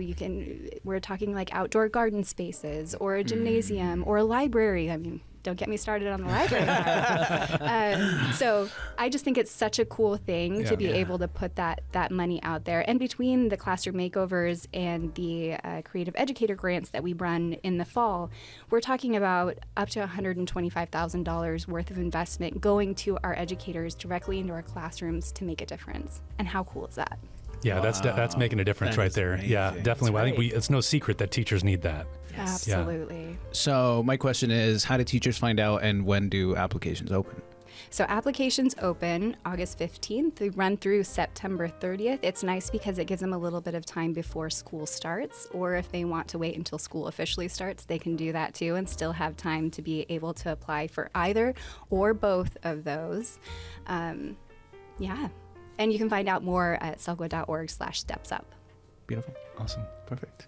we're talking like outdoor garden spaces, or a gymnasium, or a library. I mean, don't get me started on the library part. So I just think it's such a cool thing to be able to put that money out there. And between the classroom makeovers and the creative educator grants that we run in the fall, we're talking about up to $125,000 worth of investment going to our educators directly into our classrooms to make a difference. And how cool is that? Yeah, that's making a difference right there. Amazing. Yeah, definitely. Well, I think it's no secret that teachers need that. Yes. Absolutely. So my question is, how do teachers find out, and when do applications open? So applications open August 15th. They run through September 30th. It's nice because it gives them a little bit of time before school starts, or if they want to wait until school officially starts, they can do that too and still have time to be able to apply for either or both of those. Yeah. And you can find out more at selco.org/stepsup. Beautiful. Awesome. Perfect.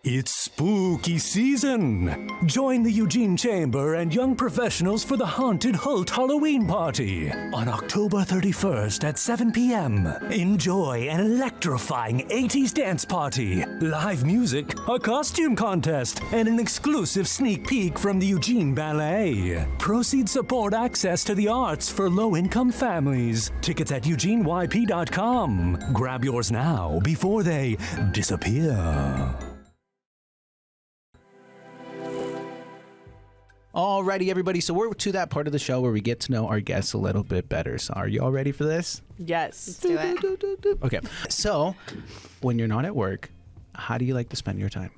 It's spooky season! Join the Eugene Chamber and young professionals for the Haunted Hult Halloween Party on October 31st at 7 p.m. Enjoy an electrifying 80s dance party, live music, a costume contest, and an exclusive sneak peek from the Eugene Ballet. Proceeds support access to the arts for low-income families. Tickets at eugeneyp.com. Grab yours now before they disappear. Alrighty, everybody. So we're to that part of the show where we get to know our guests a little bit better. So are you all ready for this? Yes. Let's do it. Okay. So when you're not at work, how do you like to spend your time?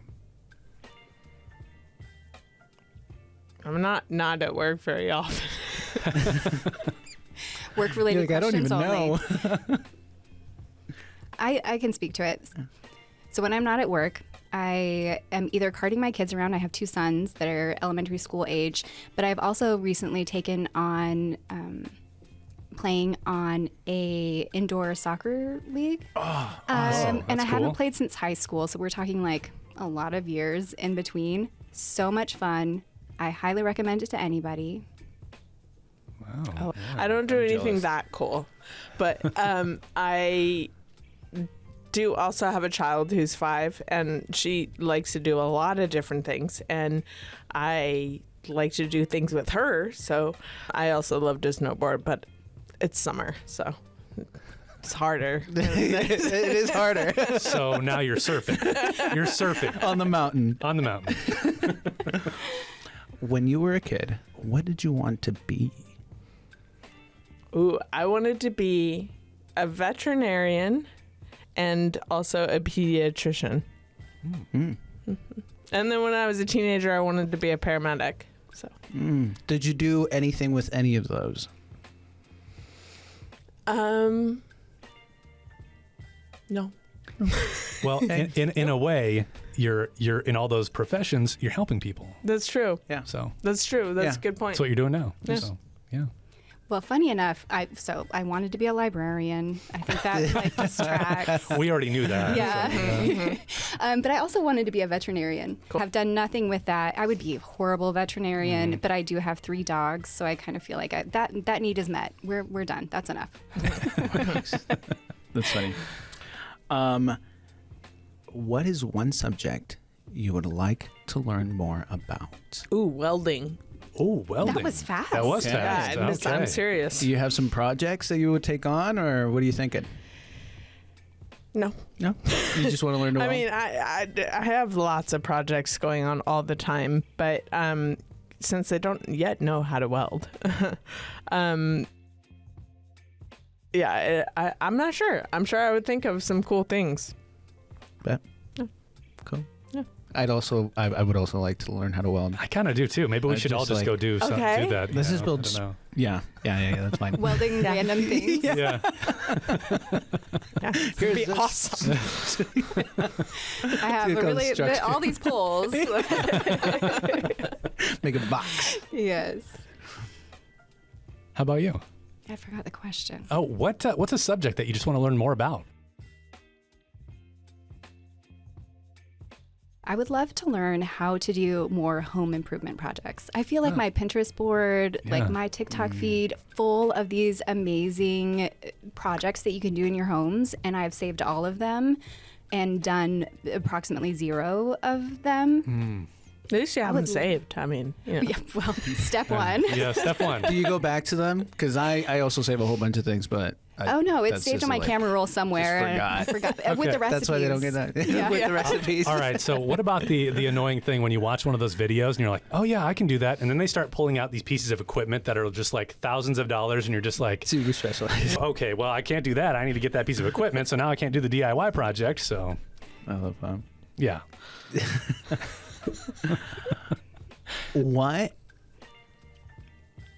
I'm not at work very often. Work-related You're like, questions I don't only. even know. I can speak to it. So when I'm not at work, I am either carting my kids around. I have 2 sons that are elementary school age, but I've also recently taken on playing on a indoor soccer league. And I haven't played since high school, so we're talking like a lot of years in between. So much fun. I highly recommend it to anybody. Wow. Oh, I don't do anything that cool, but I do also have a child who's 5, and she likes to do a lot of different things, and I like to do things with her. So I also love to snowboard, but it's summer, so it's harder. It is harder. So now you're surfing. You're surfing On the mountain. on the mountain. When you were a kid, what did you want to be? Ooh, I wanted to be a veterinarian and also a pediatrician. Mm-hmm. And then when I was a teenager, I wanted to be a paramedic. So, Did you do anything with any of those? No. Well, in a way, you're in all those professions, you're helping people. That's true. Yeah. So That's true. That's Yeah. a good point. that's what you're doing now. Yeah. So, yeah. Well, funny enough, I wanted to be a librarian. I think that like distracts. We already knew that. Yeah. But I also wanted to be a veterinarian. Cool. Have done nothing with that. I would be a horrible veterinarian, but I do have 3 dogs, so I kind of feel like that need is met. We're done. That's enough. That's funny. What is one subject you would like to learn more about? Ooh, welding. Oh, welding. That was fast. That was Yeah, fast. Okay. I'm serious. Do you have some projects that you would take on, or what are you thinking? No. No? You just want to learn to I weld? mean, I have lots of projects going on all the time, but since I don't yet know how to weld, yeah, I'm not sure. I'm sure I would think of some cool things. Bet. Yeah. Cool. Yeah. I would also like to learn how to weld. I kind of do too. Maybe we should all just go do do that. Let's just build. Yeah, that's fine. Welding random things. Yeah. It'd be awesome. I have all these poles. Make a box. Yes. How about you? I forgot the question. Oh, what's a subject that you just want to learn more about? I would love to learn how to do more home improvement projects. I feel like my Pinterest board, like my TikTok feed, full of these amazing projects that you can do in your homes, and I've saved all of them and done approximately 0 of them. At least you haven't saved. I mean, Yeah, well, step one. Yeah, step one. Do you go back to them? Because I also save a whole bunch of things, but It's saved on my camera roll somewhere. I forgot. Okay. With the recipes. That's why they don't get that. Yeah. With the recipes. All right. So what about the annoying thing when you watch one of those videos and you're like, oh yeah, I can do that, and then they start pulling out these pieces of equipment that are just like thousands of dollars, and you're just like, Super specialized. okay, well I can't do that. I need to get that piece of equipment, so now I can't do the DIY project. So I love that. yeah. What?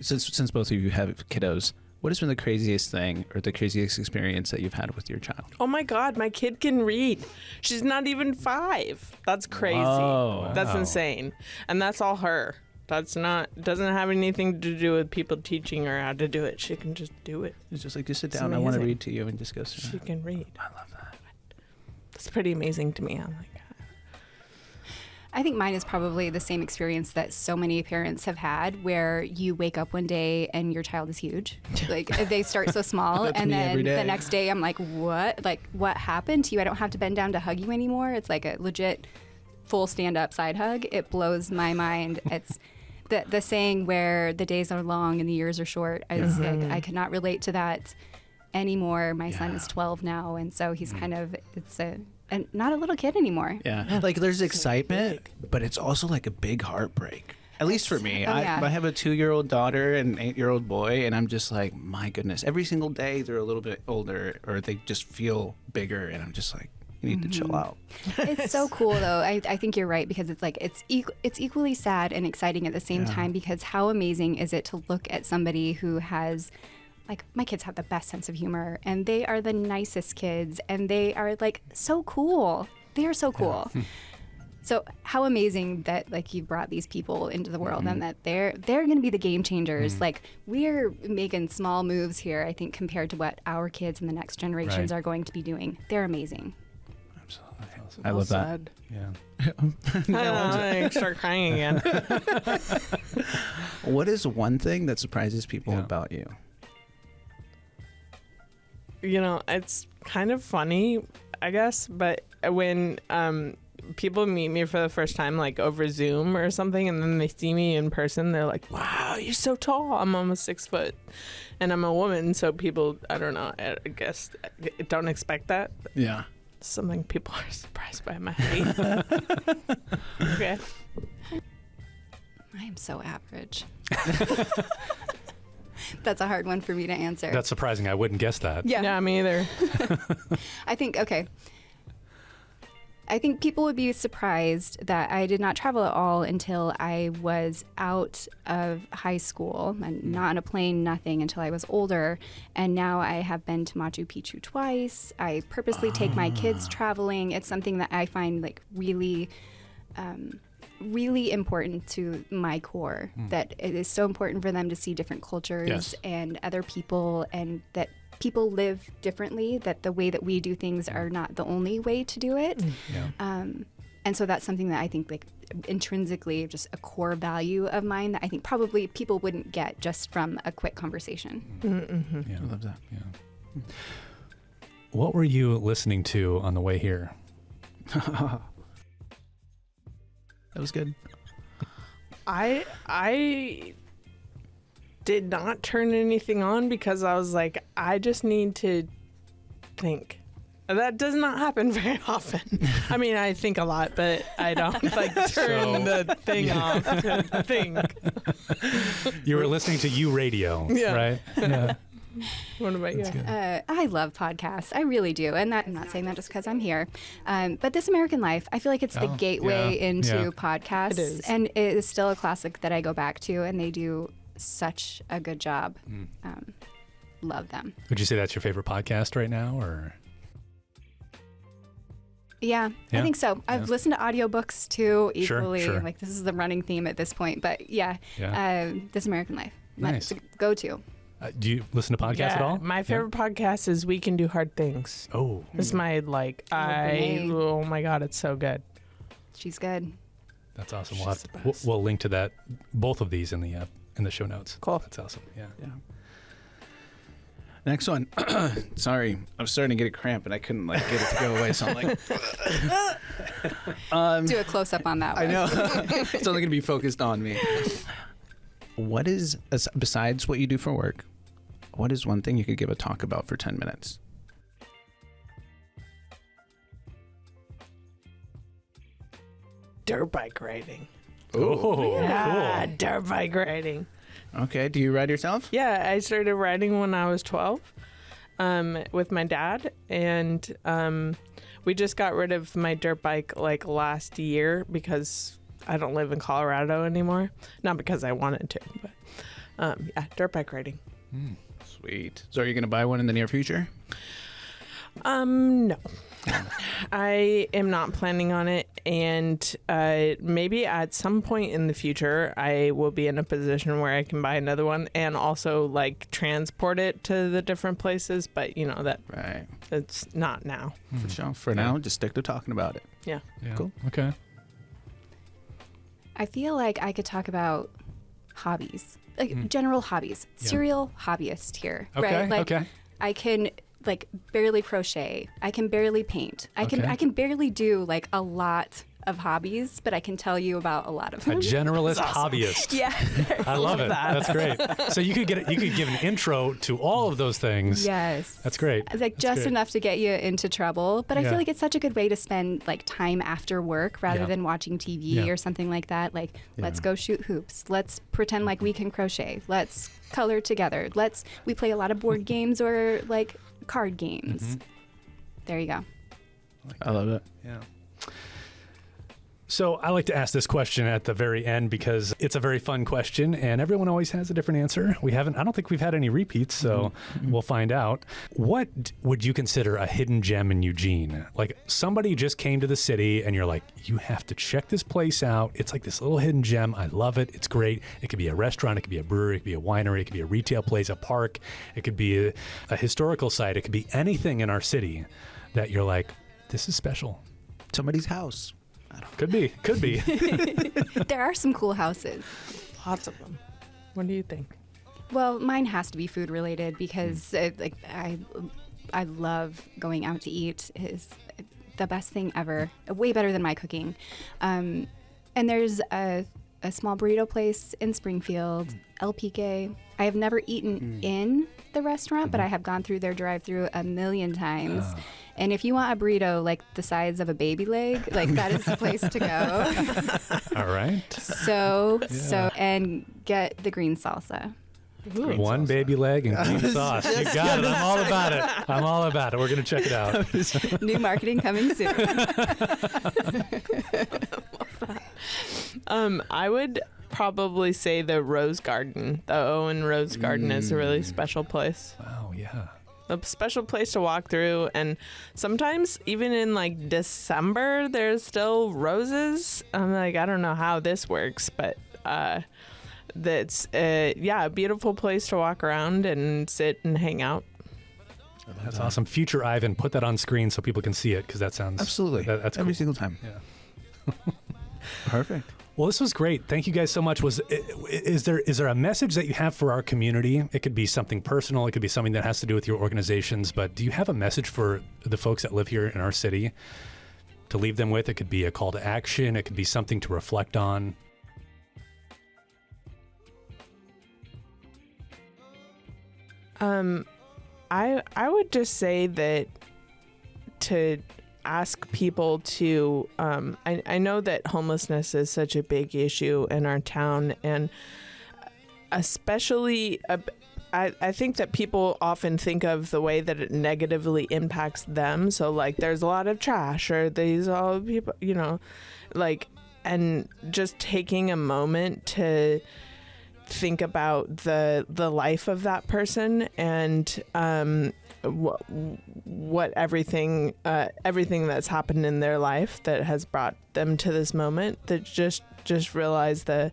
Since both of you have kiddos, what has been the craziest thing or the craziest experience that you've had with your child? oh my God, my kid can read. She's not even 5. That's crazy. Whoa. That's insane. And that's all her. Doesn't have anything to do with people teaching her how to do it. She can just do it. It's just like, just sit It's down. I want to amazing. read to you and just go. She can read. I love that. It's pretty amazing to me. I'm like, I think mine is probably the same experience that so many parents have had, where you wake up one day and your child is huge. Like they start so small, That's and me then every day. the next day I'm like, what? Like what happened to you? I don't have to bend down to hug you anymore. It's like a legit full stand-up side hug. It blows my mind. It's the saying where the days are long and the years are short. I could not relate to that anymore. My son is 12 now, and so he's kind of and not a little kid anymore. Yeah. Like there's excitement, but it's also like a big heartbreak. At least for me. I have a 2-year-old daughter and an 8-year-old boy, and I'm just like, my goodness. Every single day they're a little bit older, or they just feel bigger, and I'm just like, you need to chill out. It's so cool though. I think you're right, because it's like it's equally sad and exciting at the same time, because how amazing is it to look at somebody who has, like, my kids have the best sense of humor, and they are the nicest kids, and they are like so cool. They are so cool. So how amazing that like you brought these people into the world, and that they're going to be the game changers. Like we're making small moves here, I think, compared to what our kids and the next generations are going to be doing. They're amazing. Absolutely. I love that. sad. Yeah. I start crying again. What is one thing that surprises people about you? You know, it's kind of funny, I guess, but when people meet me for the first time, like over Zoom or something, and then they see me in person, they're like, wow, you're so tall. I'm almost 6 foot, and I'm a woman, so people, I don't know, I guess don't expect that. Yeah. Something people are surprised by my height. Okay. I am so average. That's a hard one for me to answer. That's surprising. I wouldn't guess that. Yeah, me either. I think people would be surprised that I did not travel at all until I was out of high school, and not on a plane, nothing, until I was older. And now I have been to Machu Picchu twice. I purposely take my kids traveling. It's something that I find like really important to my core, that it is so important for them to see different cultures and other people, and that people live differently, that the way that we do things are not the only way to do it. And so that's something that I think like intrinsically just a core value of mine that I think probably people wouldn't get just from a quick conversation. Yeah. I love that. Yeah. What were you listening to on the way here? That was good. I did not turn anything on because I was like, I just need to think. That does not happen very often. I mean, I think a lot, but I don't like turn the thing off to think. You were listening to U Radio, Yeah. right? Yeah. What about you? I love podcasts. I really do. And I'm not saying that just because I'm here. But This American Life, I feel like it's the gateway into podcasts. It is. And it is still a classic that I go back to, and they do such a good job. Love them. Would you say that's your favorite podcast right now, or? Yeah, I think so. I've listened to audiobooks too, equally. Sure. Like, this is the running theme at this point. But This American Life. Nice. That's a go-to. Do you listen to podcasts at all? My favorite podcast is We Can Do Hard Things. Oh. It's my, oh my God, it's so good. She's good. That's awesome. We'll link to that, both of these in the show notes. Cool. That's awesome. Yeah. Next one. Sorry, I was starting to get a cramp and I couldn't get it to go away. So I'm like, Do a close-up on that one. I know. It's only going to be focused on me. What is, besides what you do for work, what is one thing you could give a talk about for 10 minutes? Dirt bike riding. Oh, Yeah, cool. dirt bike riding. Okay. Do you ride yourself? Yeah, I started riding when I was 12 with my dad. And we just got rid of my dirt bike last year because I don't live in Colorado anymore. Not because I wanted to, but dirt bike riding. Sweet. So are you going to buy one in the near future? No. I am not planning on it, and maybe at some point in the future I will be in a position where I can buy another one and also transport it to the different places, but Right. it's not now. For sure. For now, just stick to talking about it. Yeah. Cool. Okay. I feel like I could talk about hobbies, general hobbies. Serial hobbyist here, Okay. right? Okay. I can barely crochet. I can barely paint. I can barely do a lot of hobbies, but I can tell you about a lot of A them. generalist hobbyist. Yeah. I love it. That's great. So you could give an intro to all of those things. Yes. That's great. Just great. enough to get you into trouble, but I Yeah. feel like it's such a good way to spend time after work rather Yeah. than watching TV Yeah. or something like that. Let's go shoot hoops. Let's pretend like we can crochet. Let's color together. We play a lot of board games or card games. There you go. I love it. Yeah. So I like to ask this question at the very end because it's a very fun question and everyone always has a different answer. I don't think we've had any repeats, so we'll find out. What would you consider a hidden gem in Eugene? Somebody just came to the city and you're like, you have to check this place out. It's this little hidden gem. I love it. It's great. It could be a restaurant. It could be a brewery. It could be a winery. It could be a retail place, a park. It could be a historical site. It could be anything in our city that you're like, this is special. Somebody's house. Could be. There are some cool houses. Lots of them. What do you think? Well, mine has to be food related because I love going out to eat. It is the best thing ever. Way better than my cooking. And there's a small burrito place in Springfield, El Pique. I have never eaten in the restaurant, but I have gone through their drive-through a million times. And if you want a burrito the size of a baby leg, that is the place to go. All right. So, and get the green salsa. One baby leg and green sauce. You got it. I'm all about it. We're going to check it out. New marketing coming soon. I would probably say the Rose Garden. The Owen Rose Garden is a really special place. Wow, yeah. A special place to walk through, and sometimes even in December there's still roses. I'm I don't know how this works, but that's a beautiful place to walk around and sit and hang out. That's awesome. Future Ivan, put that on screen so people can see it because that sounds Absolutely. That's every cool. single time. Yeah. Perfect. Well, this was great. Thank you guys so much. Is there a message that you have for our community? It could be something personal. It could be something that has to do with your organizations. But do you have a message for the folks that live here in our city to leave them with? It could be a call to action. It could be something to reflect on. I would just say that to ask people to I know that homelessness is such a big issue in our town, and especially I think that people often think of the way that it negatively impacts them. So like there's a lot of trash or these all people, you know, like, and just taking a moment to think about the life of that person and what everything that's happened in their life that has brought them to this moment, that just realize the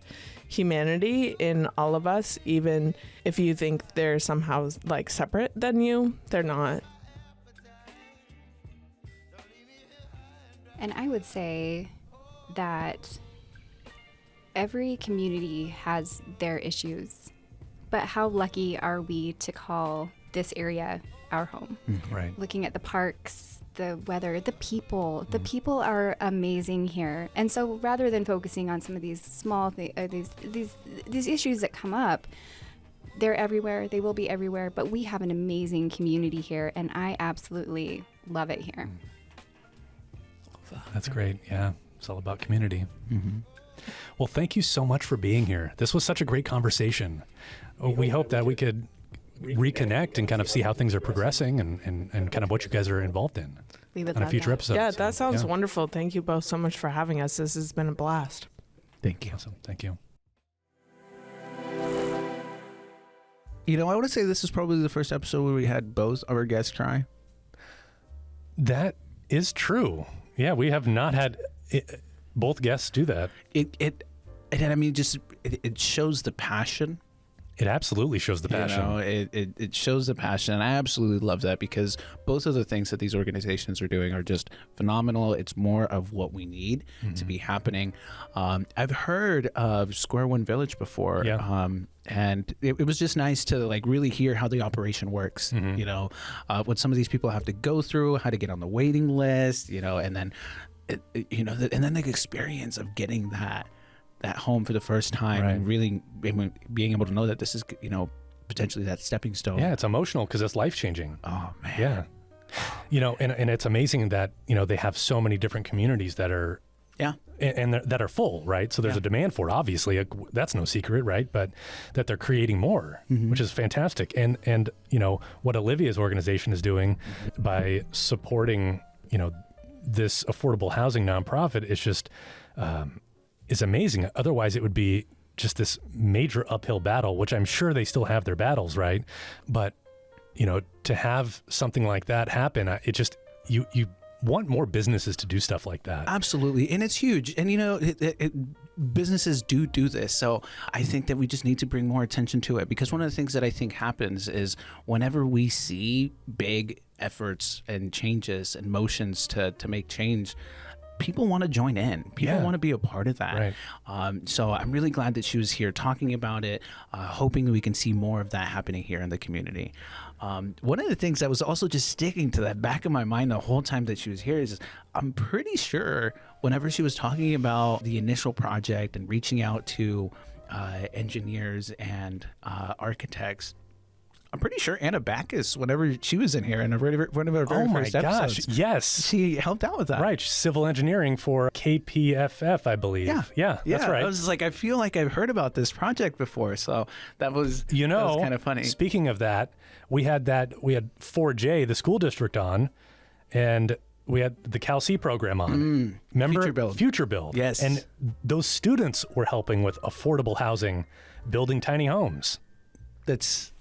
humanity in all of us, even if you think they're somehow like separate than you, they're not. And I would say that every community has their issues, but how lucky are we to call this area our home? Right. Looking at the parks, the weather, the people are amazing here. And so rather than focusing on some of these small these issues that come up, they're everywhere. They will be everywhere. But we have an amazing community here, and I absolutely love it here. That's great. Yeah, it's all about community. Mm-hmm. Well, thank you so much for being here. This was such a great conversation. We hope that we could reconnect and kind of see how things are progressing and kind of what you guys are involved in We would on a love future that. episode. Yeah, that sounds wonderful. Thank you both so much for having us. This has been a blast. Thank you. Awesome. Thank you. You know, I want to say this is probably the first episode where we had both our guests cry. That is true. Yeah, we have not had both guests do that. It shows the passion. It absolutely shows the passion. You know, it shows the passion, and I absolutely love that, because both of the things that these organizations are doing are just phenomenal. It's more of what we need to be happening. I've heard of SquareOne Village before, and it was just nice to like really hear how the operation works. You know, what some of these people have to go through, how to get on the waiting list. You know, and then and then the experience of getting that home for the first time, and really being able to know that this is, you know, potentially that stepping stone. Yeah, it's emotional because it's life-changing. Oh, man. Yeah. You know, and it's amazing that, you know, they have so many different communities that are and that are full, right? So there's a demand for it, obviously. That's no secret, right? But that they're creating more, which is fantastic. And you know, what Olivia's organization is doing by supporting, you know, this affordable housing nonprofit is just is amazing. Otherwise, it would be just this major uphill battle, which I'm sure they still have their battles, right? But, you know, to have something like that happen, it just, you want more businesses to do stuff like that. Absolutely. And it's huge. And, you know, businesses do this. So I think that we just need to bring more attention to it, because one of the things that I think happens is whenever we see big efforts and changes and motions to make change, people want to join in. People want to be a part of that. Right. So I'm really glad that she was here talking about it, hoping that we can see more of that happening here in the community. One of the things that was also just sticking to the back of my mind the whole time that she was here is I'm pretty sure whenever she was talking about the initial project and reaching out to engineers and architects, I'm pretty sure Anna Backus, whenever she was in here in one of our very first episodes, yes, she helped out with that. Right, civil engineering for KPFF, I believe. Yeah, that's right. I was like, I feel like I've heard about this project before, so that was that was kind of funny. Speaking of that, we had 4J, the school district, on, and we had the CalC program on. Remember? Future Build. Yes. And those students were helping with affordable housing, building tiny homes. It's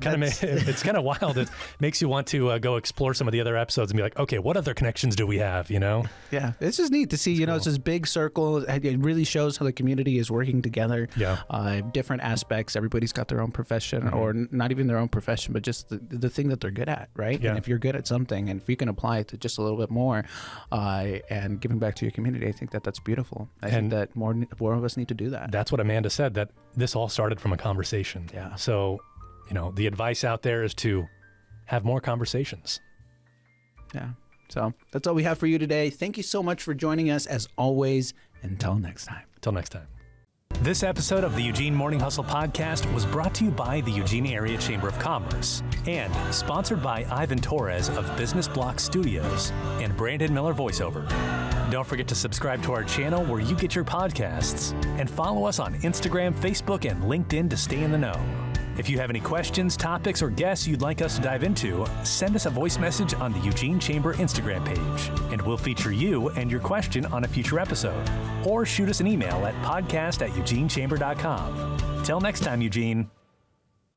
kind of wild. It makes you want to go explore some of the other episodes and be like, okay, what other connections do we have, you know? Yeah, it's just neat to see, you know, it's this big circle. It really shows how the community is working together. Yeah. Different aspects. Everybody's got their own profession, or not even their own profession, but just the thing that they're good at, right? Yeah. And if you're good at something, and if you can apply it to just a little bit more and giving back to your community, I think that that's beautiful. I think that more of us need to do that. That's what Amanda said, that this all started from a conversation. Yeah. So, you know, the advice out there is to have more conversations. Yeah. So that's all we have for you today. Thank you so much for joining us, as always. Until next time. Until next time. This episode of the Eugene Morning Hustle podcast was brought to you by the Eugene Area Chamber of Commerce and sponsored by Ivan Torres of Business Block Studios and Brandon Miller Voiceover. Don't forget to subscribe to our channel where you get your podcasts and follow us on Instagram, Facebook, and LinkedIn to stay in the know. If you have any questions, topics, or guests you'd like us to dive into, send us a voice message on the Eugene Chamber Instagram page, and we'll feature you and your question on a future episode. Or shoot us an email at podcast@eugenechamber.com. Till next time, Eugene.